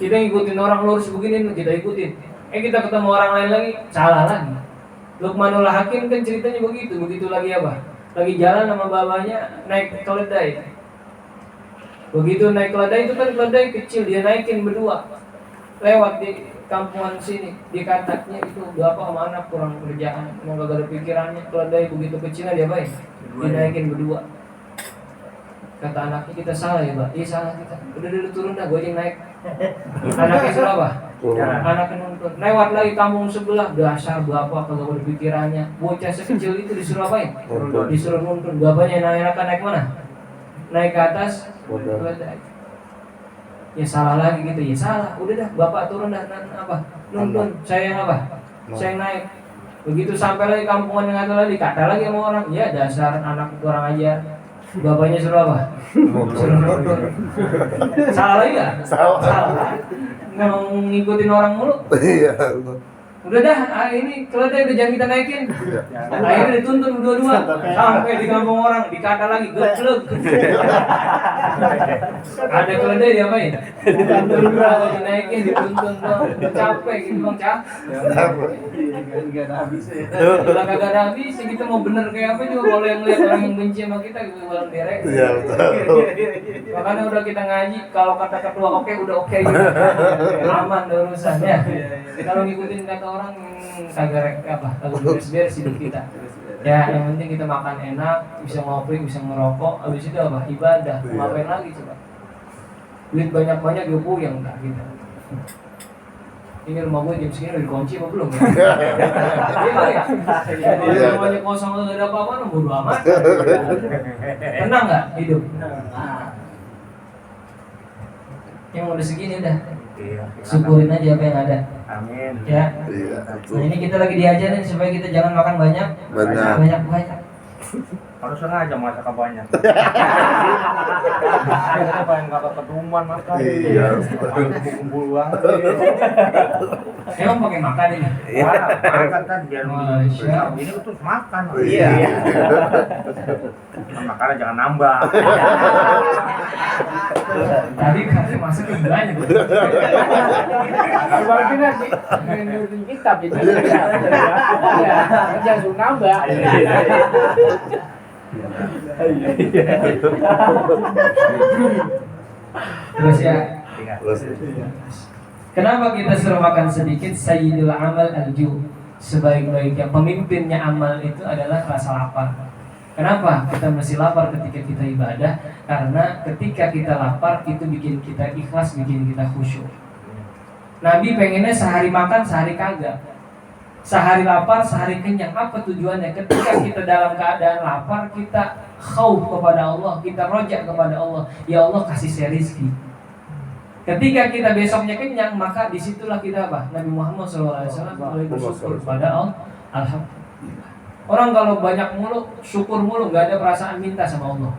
Kita ngikutin orang lurus begini, kita ikutin. Kita ketemu orang lain lagi, salah lagi. Luqmanul Hakim kan ceritanya begitu lagi apa? Lagi jalan sama babanya naik keledai. Begitu naik keledai itu kan keledai kecil, dia naikin berdua. Lewat di kampungan sini, di kataknya itu bapak sama anak kurang kerjaan, mau gak ada pikirannya, keledai begitu kecilnya dia baik, dinaikin berdua. Kata anaknya, kita salah ya Pak? Iya salah kita. Udah turun dah, gue aja yang naik. Anaknya salah apa? Anaknya nuntun. Lewat lagi kampung sebelah, dasar bapak kalau berpikirannya. Bocah sekecil itu disuruh apain? Disuruh nuntun. Bapaknya naik mana? Naik ke atas. Ya salah lagi gitu, ya salah. Udah dah, bapak turun dah, apa? Nuntun. Saya yang apa? Saya yang naik. Begitu sampai lagi kampungan yang ada lagi, kata lagi sama orang, ya dasar anak kurang ajar. Bapaknya suruh apa? Suruh nurut. Salah lagi nggak? Salah. Ngikutin orang mulu. Iya. Udah dah, ini keledai udah jangan kita naikin. Akhirnya dituntun dua-dua sampai di kampung orang dikata lagi geblek. Ada keledai diapain? Udah dinaikin, dituntun dong. Capek gitu bang, Enggak ada habisnya. Udah kagak ada habis, kita mau bener kayak apa juga boleh ngeliat orang yang benci sama kita gitu bulan derek. Iya betul. Makanya udah kita ngaji, kalau kata ketua oke udah oke gitu. Aman udah urusannya. Kalau ngikutin kata orang kagak beres-beres hidup kita. Ya yang penting kita makan enak, bisa ngopi, bisa ngerokok, habis itu apa? Ibadah. Ngapain lagi coba? Duit banyak-banyak gue puyeng enggak gitu. Ini rumah gue jam segini udah dikunci apa belum ya? Iya ya. Rumahnya kosong gak ada apa-apa, bodo amat. Tenang nggak hidup? Yang udah segini udah. Syukurin aja apa yang ada. Amin. Ya. Iya. Nah ini kita lagi diajarin supaya kita jangan makan banyak. Banyak. Harus sengaja masak banyak. Kita pengen kakak ketuman makan. Iya. Kumpul banget. Emang pakai makan ini? Iya. Makan kan biar Masya. ini terus makan. Iya. Makanya jangan nambah. Tadi katanya masukin banyak. Kalau kita nurutin kitab jadi ya, jangan suruh nambah. Terus ya. Terus. Kenapa kita suruh makan sedikit? Sayyidul amal al-ju. Sebaik-baiknya pemimpinnya amal itu adalah rasa lapar. Kenapa kita mesti lapar ketika kita ibadah? Karena ketika kita lapar itu bikin kita ikhlas, bikin kita khusyuk. Nabi pengennya sehari makan, sehari kagak. Sehari lapar, sehari kenyang. Apa tujuannya? Ketika kita dalam keadaan lapar, kita khauf kepada Allah, kita rojak kepada Allah. Ya Allah kasih saya rizki. Ketika kita besoknya kenyang, maka disitulah kita apa? Nabi Muhammad SAW mulai bersyukur kepada Allah. Alhamdulillah. Orang kalau banyak mulu, syukur mulu, gak ada perasaan minta sama Allah.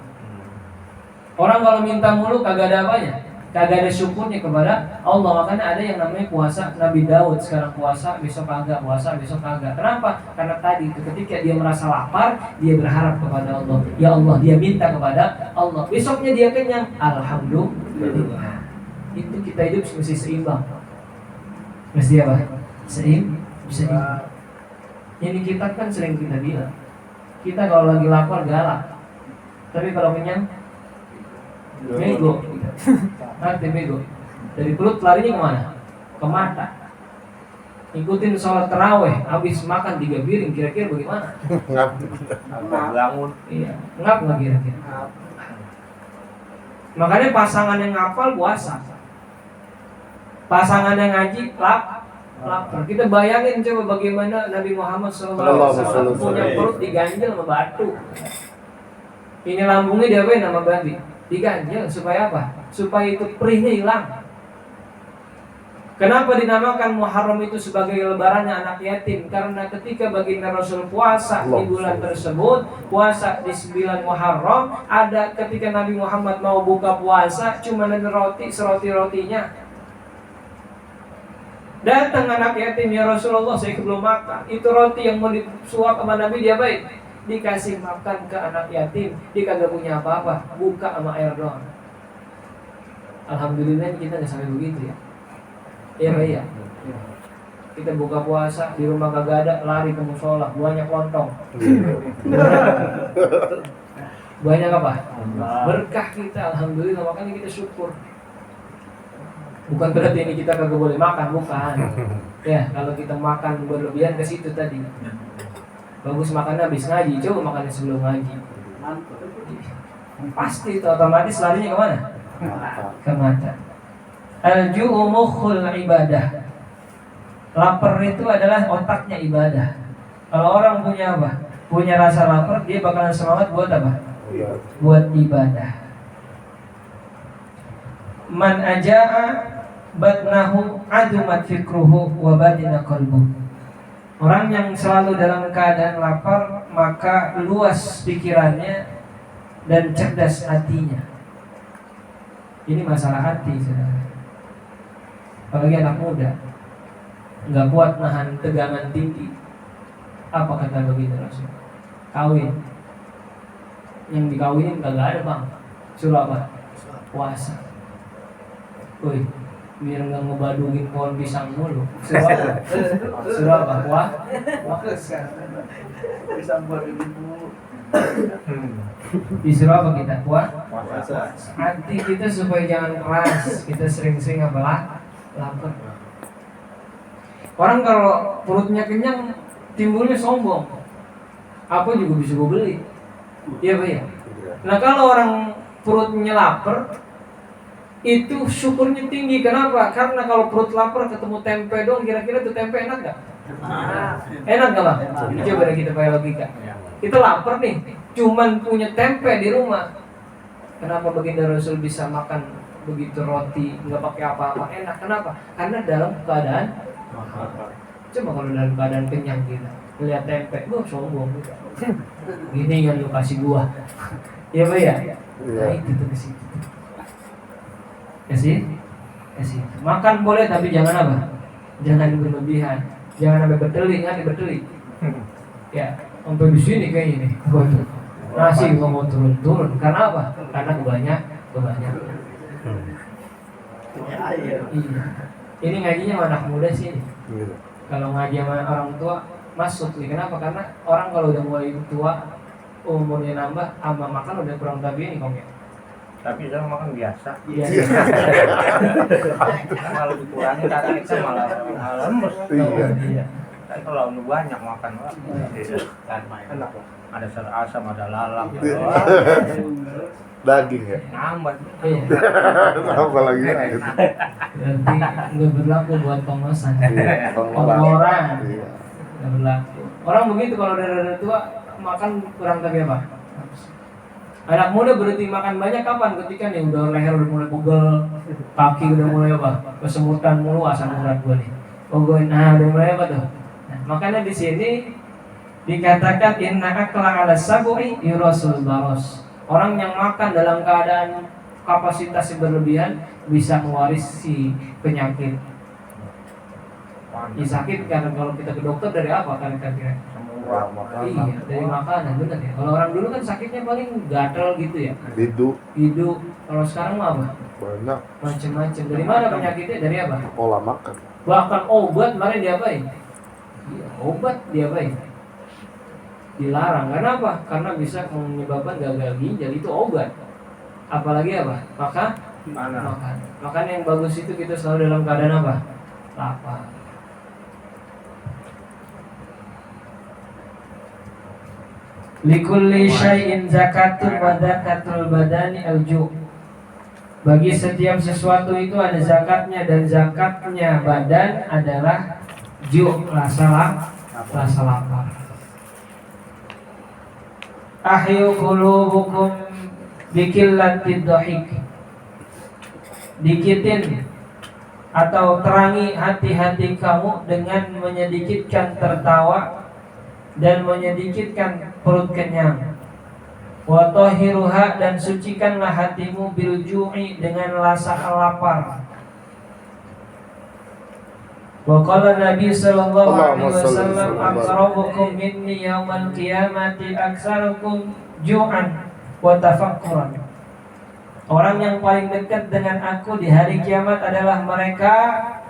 Orang kalau minta mulu, kagak ada apanya, kagak ada syukurnya kepada Allah. Makanya ada yang namanya puasa. Nabi Daud sekarang puasa, besok kagak, puasa, besok kagak. Kenapa? Karena tadi itu ketika dia merasa lapar, dia berharap kepada Allah. Ya Allah, dia minta kepada Allah. Besoknya dia kenyang, alhamdulillah. Itu kita hidup mesti seimbang. Mesti apa? Seimbang. Ini kita kan sering kita bilang, kita kalau lagi lapar galak, tapi kalau kenyang bego. Nanti bego. Dari perut larinya kemana? Ke mata. Ikutin sholat taraweh, habis makan 3 piring, kira-kira bagaimana? Ngap. Bangun. Iya, ngap nggak kira-kira? Makanya pasangan yang ngapal puasa, pasangan yang ngaji lapar. Kita bayangin coba bagaimana Nabi Muhammad SAW punya perut diganjel sama batu. Ini lambungnya diapain sama babi? Diganjel supaya apa? Supaya itu perihnya hilang. Kenapa dinamakan Muharram itu sebagai lebarannya anak yatim? Karena ketika baginda Rasul puasa di bulan tersebut, puasa di 9 Muharram, ada ketika Nabi Muhammad mau buka puasa, cuma ada roti, seroti-rotinya. Datang anak yatim, ya Rasulullah saya belum makan. Itu roti yang mau disuap sama Nabi dia baik, dikasih makan ke anak yatim. Dia kagak punya apa-apa, buka sama air doang. Alhamdulillah kita nggak sampai begitu ya. Iya Pak ya. Kita buka puasa di rumah kagak ada, lari ke musola, banyak lontong. Banyak apa? Berkah kita, alhamdulillah. Makanya kita syukur. Bukan berarti ini kita kagak boleh makan, bukan. Ya, kalau kita makan berlebihan ke situ tadi. Bagus makan habis ngaji, coba makannya sebelum ngaji. Pasti itu otomatis larinya kemana? Ke mata. Al-ju'u mukhul ibadah. Lapar itu adalah otaknya ibadah. Kalau orang punya apa? Punya rasa lapar, dia bakalan semangat buat apa? Buat ibadah. Man aja'a batnahu adumat fikruhu wa badina qalbuh. Orang yang selalu dalam keadaan lapar, maka luas pikirannya dan cerdas hatinya. Ini masalah hati, saudara. Apalagi anak muda, nggak kuat nahan tegangan tinggi. Apa kata baginda Rasul? Kawin. Yang dikawinin kagak ada bang. Suruh apa? Puasa. Woi, biar nggak ngebadungin pohon pisang mulu. Suruh apa? Suruh apa? Puasa. Pisang buat ibu. Disuruh apa kita? Puasa. Hati kita supaya jangan keras. Kita sering-sering apa? Lapar. Orang kalau perutnya kenyang timbulnya sombong. Apa juga bisa gue beli. Iya Pak ya. Nah kalau orang perutnya lapar, itu syukurnya tinggi. Kenapa? Karena kalau perut lapar ketemu tempe dong, kira-kira tuh tempe enak gak? Enak gak Bang? Coba deh kita pakai logika. Kita lapar nih, cuman punya tempe di rumah. Kenapa baginda Rasul bisa makan begitu roti, nggak pakai apa-apa, enak? Kenapa? Karena dalam keadaan coba kalau dalam keadaan kenyang kita lihat tempe, gua sombong gitu. Gini yang lu kasih gua. Iya Pak ya? Nah itu tuh ke situ. Kasih. Makan boleh tapi jangan apa? Jangan berlebihan. Jangan sampai berteli, kan berteli. Ya, sampai di sini kayaknya nih. Waduh. Nasi gua mau turun. Karena apa? Karena kebanyakan. Iya. Ini ngajinya sama anak muda sih. Gitu. Kalau ngaji sama orang tua masuk nih. Kenapa? Karena orang kalau udah mulai tua, umurnya nambah, sama makan udah kurang tabiin nih Kong ya. Tapi saya makan biasa. Iya. Kalau dikurangi kadang itu malah lemes. Iya. Tapi kalau udah banyak makan, Enak lah. ada asam, ada lalang. Daging ya. Nambah. Iya. Apa lagi? Berarti nggak berlaku buat pengosan. Iya, Orang. Iya. Nggak berlaku. Orang begitu kalau udah tua makan kurang tabi apa? Anak muda berhenti makan banyak kapan? Ketika nih udah leher udah mulai pegel, kaki udah mulai apa? Kesemutan mulu, asam urat gua nih. Nah udah mulai apa tuh? Nah, makanya di sini dikatakan inna akla ala sabui yurasul baros. Orang yang makan dalam keadaan kapasitas berlebihan bisa mewarisi penyakit. Ini sakit karena kalau kita ke dokter dari apa kan kira-kira? Iya, dari makanan, benar ya. Kalau orang dulu kan sakitnya paling gatal gitu ya. Hidup. Kalau sekarang mah apa? Banyak Macam-macam. Dari mana penyakitnya? Dari apa? pola makan. Bahkan obat kemarin diapain? Iya, obat diapain? Dilarang. Karena apa? Karena bisa menyebabkan gagal ginjal, itu obat. Apalagi apa? Makan. Makan yang bagus itu kita selalu dalam keadaan apa? Lapar. Likulli syai'in zakatun wa zakatul badani al-ju'. Bagi setiap sesuatu itu ada zakatnya, dan zakatnya badan adalah ju', rasa lapar. Ahyu qulubukum biqillatid dhahik. Dikitin atau terangi hati-hati kamu dengan menyedikitkan tertawa dan menyedikitkan perut kenyang. Wa tahiruha, dan sucikanlah hatimu bil ju'i, dengan rasa lapar. Wa qala Nabi sallallahu alaihi wasallam aqrabukum minni yaumal qiyamati aktsarukum ju'an wa tafakkuran. Orang yang paling dekat dengan aku di hari kiamat adalah mereka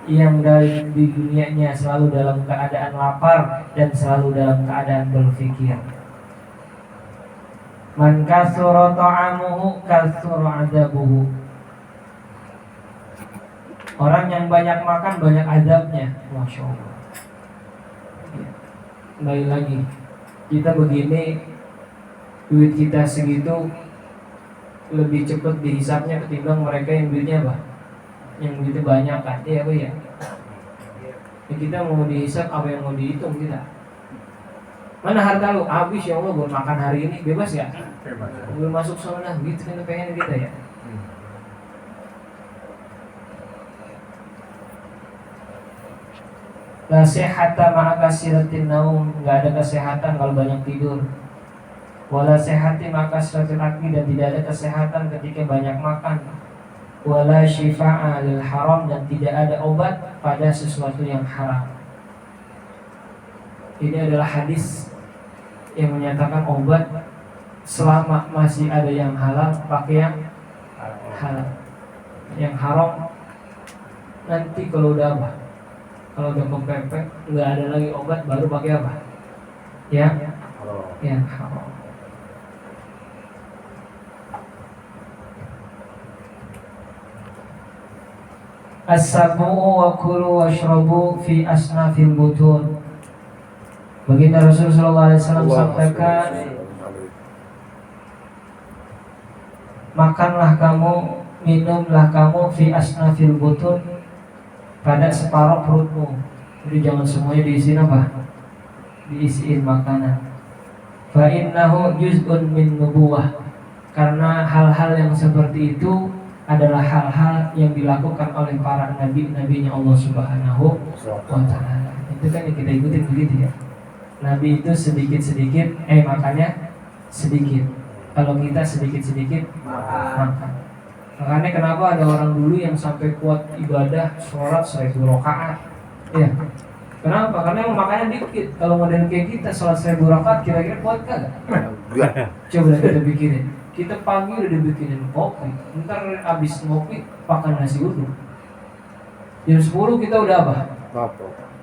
yang dari di dunianya selalu dalam keadaan lapar dan selalu dalam keadaan berpikir. Man kasura ta'amuhu kasura adabuhu. Orang yang banyak makan banyak adabnya. Masya Allah. Kembali lagi, kita begini, duit kita segitu lebih cepat dihisapnya ketimbang mereka yang duitnya apa? Yang duitnya banyak kan? Iya apa ya? Kita mau dihisap apa yang mau dihitung kita? Mana harta lu? Habis ya Allah buat makan hari ini, bebas ya? Bebas. Belum masuk surga, gitu kan pengen kita ya? La sihhata ma'a kasiratin naum. Enggak ada kesehatan kalau banyak tidur. Wala sehati maka kasratul akli, dan tidak ada kesehatan ketika banyak makan. Wala syifa'a lil haram, dan tidak ada obat pada sesuatu yang haram. Ini adalah hadis yang menyatakan obat selama masih ada yang halal pakai yang halal. Yang haram nanti kalau udah apa? Kalau udah kepepet nggak ada lagi obat, baru pakai apa? Yang haram. As-sabu'u wa kulu washrabu fi asnafil butun. Baginda Rasulullah SAW sampaikan, makanlah kamu, minumlah kamu fi asnafil butun, pada separuh perutmu. Jadi jangan semuanya diisiin apa? Diisiin makanan. Fa innahu juz'un min nubuwah. Karena hal-hal yang seperti itu adalah hal-hal yang dilakukan oleh para nabi-nabinya Allah Subhanahu wa ta'ala. Itu kan yang kita ikutin begitu ya. Nabi itu sedikit-sedikit makannya sedikit. Kalau kita sedikit-sedikit makan. Makanya kenapa ada orang dulu yang sampai kuat ibadah sholat 1000 rakaat? Ya. Kenapa? Karena yang makannya dikit. Kalau model kayak kita sholat 1000 rakaat kira-kira kuat kagak? Coba kita pikirin. Kita pagi udah dibikinin kopi, ntar abis ngopi makan nasi uduk. Jam 10 kita udah apa?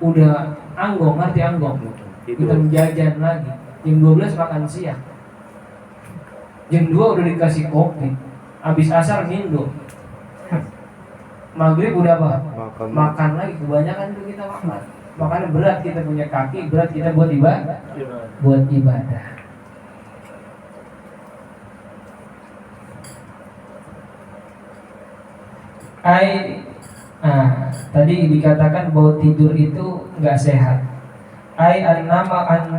Udah anggong, ngerti anggong? Kita menjajan lagi. Jam 12 makan siang. Jam 2 udah dikasih kopi. Abis asar minum. Maghrib udah apa? Makan lagi. Kebanyakan itu kita makan. Makanya berat kita punya kaki, berat kita buat ibadah. Tadi dikatakan bahwa tidur itu nggak sehat.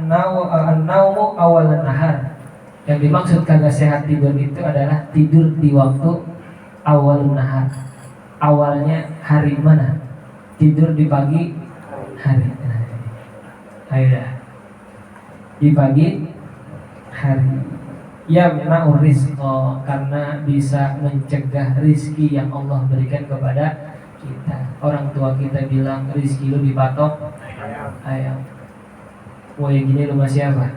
An-naumu awalan nahar. Yang dimaksud kagak sehat tidur itu adalah tidur di waktu awal nahar. Awalnya hari mana? Tidur di pagi hari. Ayo di pagi hari. Ya mena'ur rizqa, karena bisa mencegah rizki yang Allah berikan kepada kita. Orang tua kita bilang rizki lu dipatok ayam. Wah yang gini lu masih apa?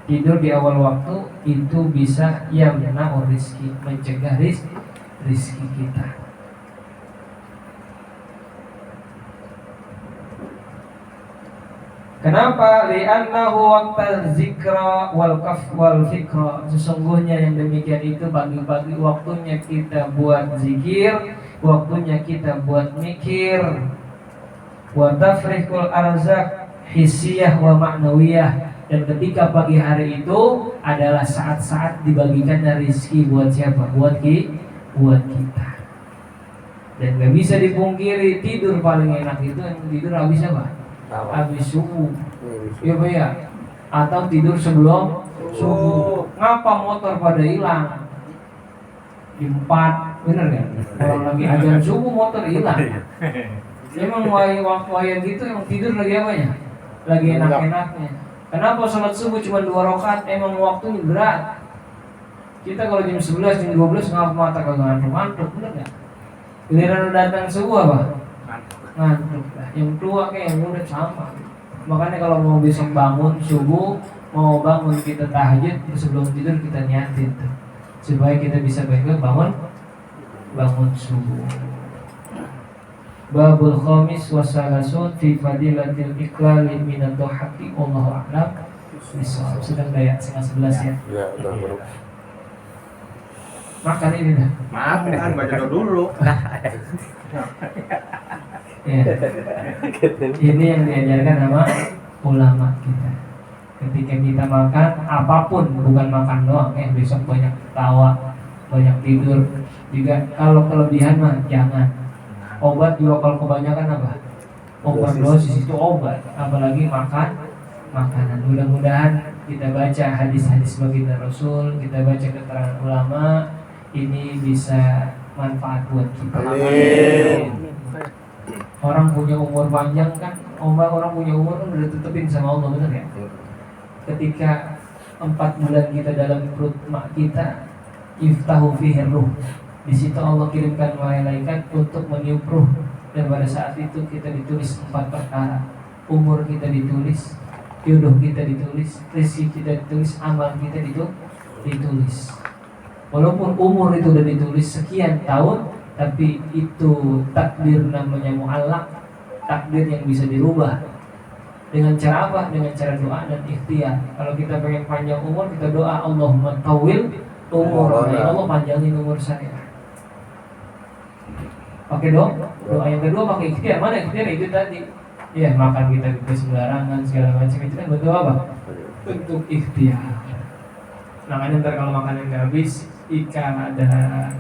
Tidur di awal waktu itu bisa ya mena'ur rizki, mencegah rizki kita. Kenapa? Li'annahu waqtal zikra wal kaf wal fikra. Sesungguhnya yang demikian itu pagi-pagi waktunya kita buat zikir, waktunya kita buat mikir. Wa tafrihul arzak hissiyah wa ma'nawiyah. Dan ketika pagi hari itu adalah saat-saat dibagikannya rezeki buat siapa? Buat kita. Dan gak bisa dipungkiri tidur paling enak itu yang tidur habis apa? Habis subuh, ya Pak ya, atau tidur sebelum subuh. Ngapa motor pada hilang? Di 4, bener kan? Kalau lagi azan subuh motor hilang. Emang waktu gitu yang tidur lagi apa ya? Lagi enak-enaknya. Kenapa sholat subuh cuma 2 rakaat? Emang waktunya berat. Kita kalau jam 11, jam 12 ngapa mata kagak ngantuk, bener nggak? Giliran datang subuh apa? Ngantuk lah. Yang tua kayak yang muda sama. Makanya kalau mau besok bangun subuh, mau bangun kita tahajud, sebelum tidur kita niatin tuh, supaya kita bisa bangun subuh. Babul khamis wasalasun fi fadilatil iqlali minad duhati. Wallahu a'lam bishawab. Sudah bayar 10:30 ya. Ya, udah baru. Makan ini dah. Makan baca dulu. Ya. Ini yang diajarkan sama ulama kita. Ketika kita makan apapun, bukan makan doang, besok banyak tawa, banyak tidur. Juga kalau kelebihan mah jangan. Obat juga kalau kebanyakan apa? Overdosis itu obat, apalagi makanan. Mudah-mudahan kita baca hadis-hadis baginda Rasul, kita baca keterangan ulama, ini bisa manfaat buat kita. Amin. Orang punya umur panjang kan, orang punya umur kan udah tetepin sama Allah, benar ya? Ketika 4 bulan kita dalam perut mak kita, yuftahu fihi ruh. Di situ Allah kirimkan malaikat untuk meniup ruh, dan pada saat itu kita ditulis 4 perkara. Umur kita ditulis, jodoh kita ditulis, rezeki kita ditulis, amal kita ditulis. Walaupun umur itu udah ditulis sekian tahun, tapi itu takdir namanya mu'allaq, takdir yang bisa dirubah. Dengan cara apa? Dengan cara doa dan ikhtiar. Kalau kita pengen panjang umur, kita doa Allahumma tawil umur, ya Allah panjangin umur saya. Pakai doa yang kedua pakai ikhtiar. Mana ikhtiar? Itu tadi. Ya, makan kita sembarangan segala macam, itu kan bentuk apa? Bentuk ikhtiar. Makanya ntar kalau makanan nggak habis, ikan ada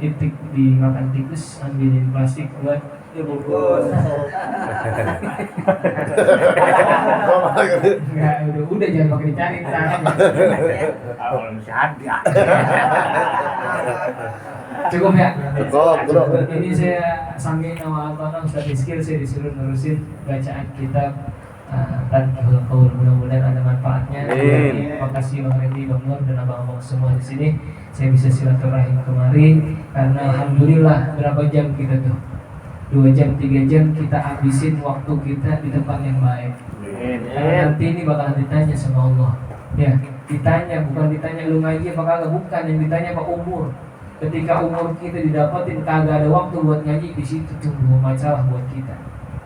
itik dimakan tikus, ambilin plastik buat dibungkus. Enggak, udah jangan pakai dicari ntar. Kalau masih ada. Cukup ya? Cukup. Ini saya saking awal tahun Ustaz Rizky, saya disuruh nerusin bacaan kitab Tadhkirul Qaul. Mudah-mudahan ada manfaatnya. Terima kasih Bang Randy, Bang Nur, dan abang-abang semua di sini. Saya bisa silaturahim kemari karena alhamdulillah berapa jam kita tuh? 2 jam, 3 jam kita habisin waktu kita di tempat yang baik. Karena nanti ini bakalan ditanya sama Allah. Ya, ditanya, bukan ditanya lu ngaji apa kagak, bukan, yang ditanya apa umur. Ketika umur kita didapatin kagak ada waktu buat ngaji, di situ tunggu masalah buat kita.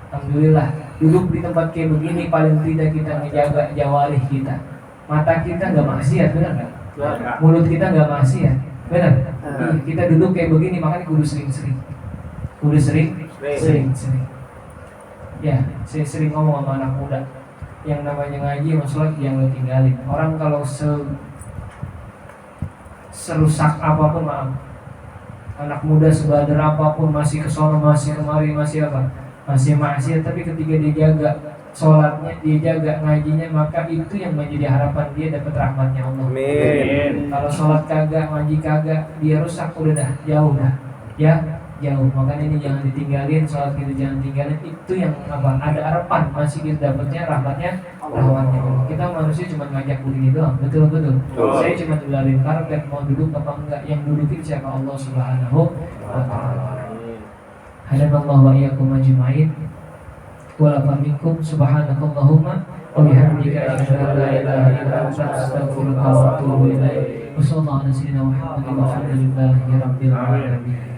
Alhamdulillah, duduk di tempat kayak begini paling tidak kita menjaga jawarih kita. Mata kita nggak maksiat, benar nggak? Mulut kita nggak maksiat, benar? Kita duduk kayak begini, makanya kudu sering-sering. Kudu sering. Ya, saya sering ngomong sama anak muda, yang namanya ngaji masalah yang lo tinggalin. Orang kalau serusak apapun, maaf, anak muda sebadar apapun, masih kesono, masih kemari, masih apa, masih maksiat, tapi ketika dia jaga sholatnya, dia jaga ngajinya, maka itu yang menjadi harapan dia dapat rahmatnya Allah. Amin. Kalau sholat kagak, ngaji kagak, dia rusak, udah dah, jauh dah, ya jauh. Makanya ini jangan ditinggalin, sholat kita jangan tinggalin. Itu yang apa? Ada harapan, masih kita dapatnya rahmatnya Allah. Kita manusia cuma ngajak begini doang, betul. Saya cuma jualin karpet, mau duduk apa enggak, yang dudukin siapa? Allah Subhanahu wa Ta'ala. Hadanallahu wa iyyakum ajma'in. Wa la minkum subhanakallahumma wa bihamdika asyhadu an la ilaha illa anta astaghfiruka wa atubu ilaik. Wassallallahu ala sayyidina Muhammadin walhamdulillahi rabbil alamin.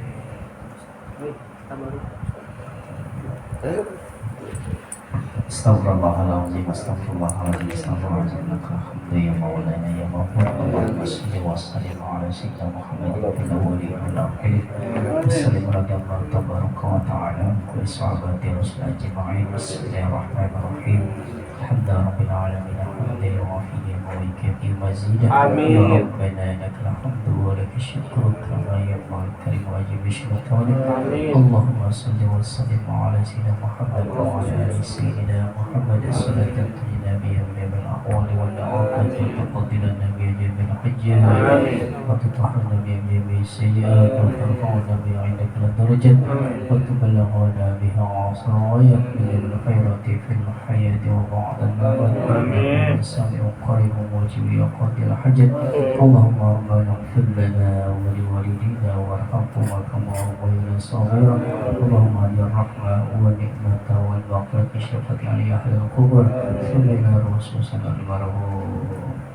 Astaghfirullahaladzim, astaghfirullahaladzim, astaghfirullahaladzim. Alhamdulillah ya maulana ya maghfur. Allahumma salli wa sallim ala sayyidina Muhammadin fil awwalin wal akhirin. Wassalamu radhiyallahu tabaraka wa ta'ala kulli sahabati rasul ajma'in. Bismillahirrahmanirrahim. Alhamdulillahi rabbil alamin. Alhamdulillahi wa fihi wa bihi mazidah. Amin. Ya rabbana lakal hamdu wa lakal syukru kama yanbaghi karim wajib syukrani. Allahumma salli wa sallim ala sayyidina Muhammad wa ala ali sayyidina Muhammad sallallahu alaihi wa الأقوال والآفات وتقضي لنا بجميع الحجات وتطهرنا بجميع السيئات وترفعنا بها عندك الدرجات وتبلغنا بها عصايا من الخيرات في الحياة وبعد الممات سامع قريب مجيب يقضي الحاجات. اللهم ربنا اغفر لنا ولوالدينا وارحمهما كما ربيانا صغيرا. اللهم هدي الرحمة والنعمة والبركة الشفقة على أهل القبر ثم إلى الرسول صلى الله عليه وسلم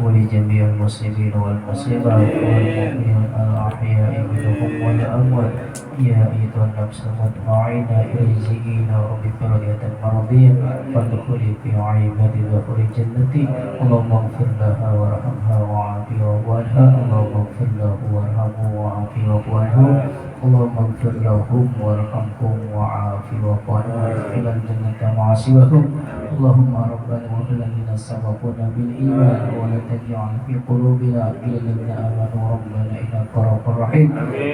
ولجميع المسلمين والمسلمات والمؤمنين الأحياء منهم والأموات. يا أيها النفس المطمئنة ارجعي ربك راضية مرضية فادخلي في عبادي ودخل جنتي. اللهم اغفر لها وارحمها وعافها واعف عنها. اللهم اغفر له وارحمه وعافه واعف عنه. اللهم اغفر لهم وارحمهم وعافه واعف عنهم وادخلنا الجنة مع سواهم. اللهم ربنا اغفر لنا سبقنا بالإيمان ولا تجعل في قلوبنا غلا للذين آمنوا ربنا إنك رؤوف رحيم.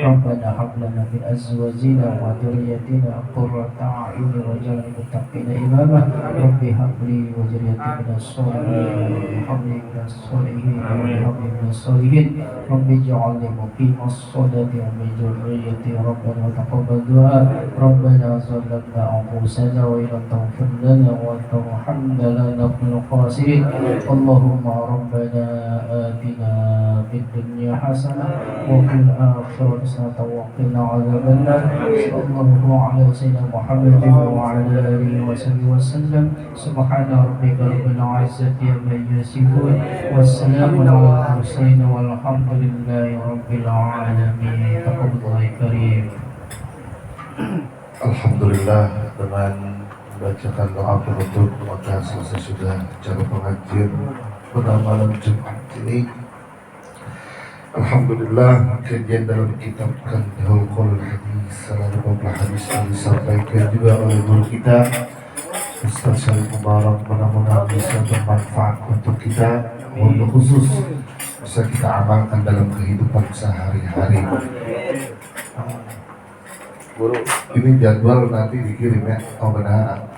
ربنا هب لنا من أزواجنا وذريتنا قرة أعين واجعلنا للمتقين إماما. رب هب لي وذريتي من الصالحين وهب لي من الصالحين وهب لي من الصالحين. رب اجعلني مقيم الصلاة ومن ذريتي ربنا وتقبل دعاء. ربنا ظلمنا أنفسنا وإن لم تغفر لنا وترحمنا الحمد لا نحن الخاسرين اللهم ربنا آتنا في الدنيا حسنة وفي الآخرة حسنة وقنا عذاب النار صلى الله على سيدنا محمد وعلى آله وصحبه وسلم سبحان ربك رب العزة عما يصفون والسلام على المرسلين والحمد لله رب العالمين تقبل الله كريم. Alhamdulillah, dengan membacakan doa penutup maka selesai sudah cara pengajian pada malam Jumat ini. Alhamdulillah, kajian dalam kitab Kandhul Qaul Hadis salah 15 hadis yang disampaikan juga oleh guru kita Ustaz Syarif Mubarak, mudah-mudahan bisa bermanfaat untuk kita, untuk khusus bisa kita amalkan dalam kehidupan sehari-hari. Guru, ini jadwal nanti dikirim ya, oh benar.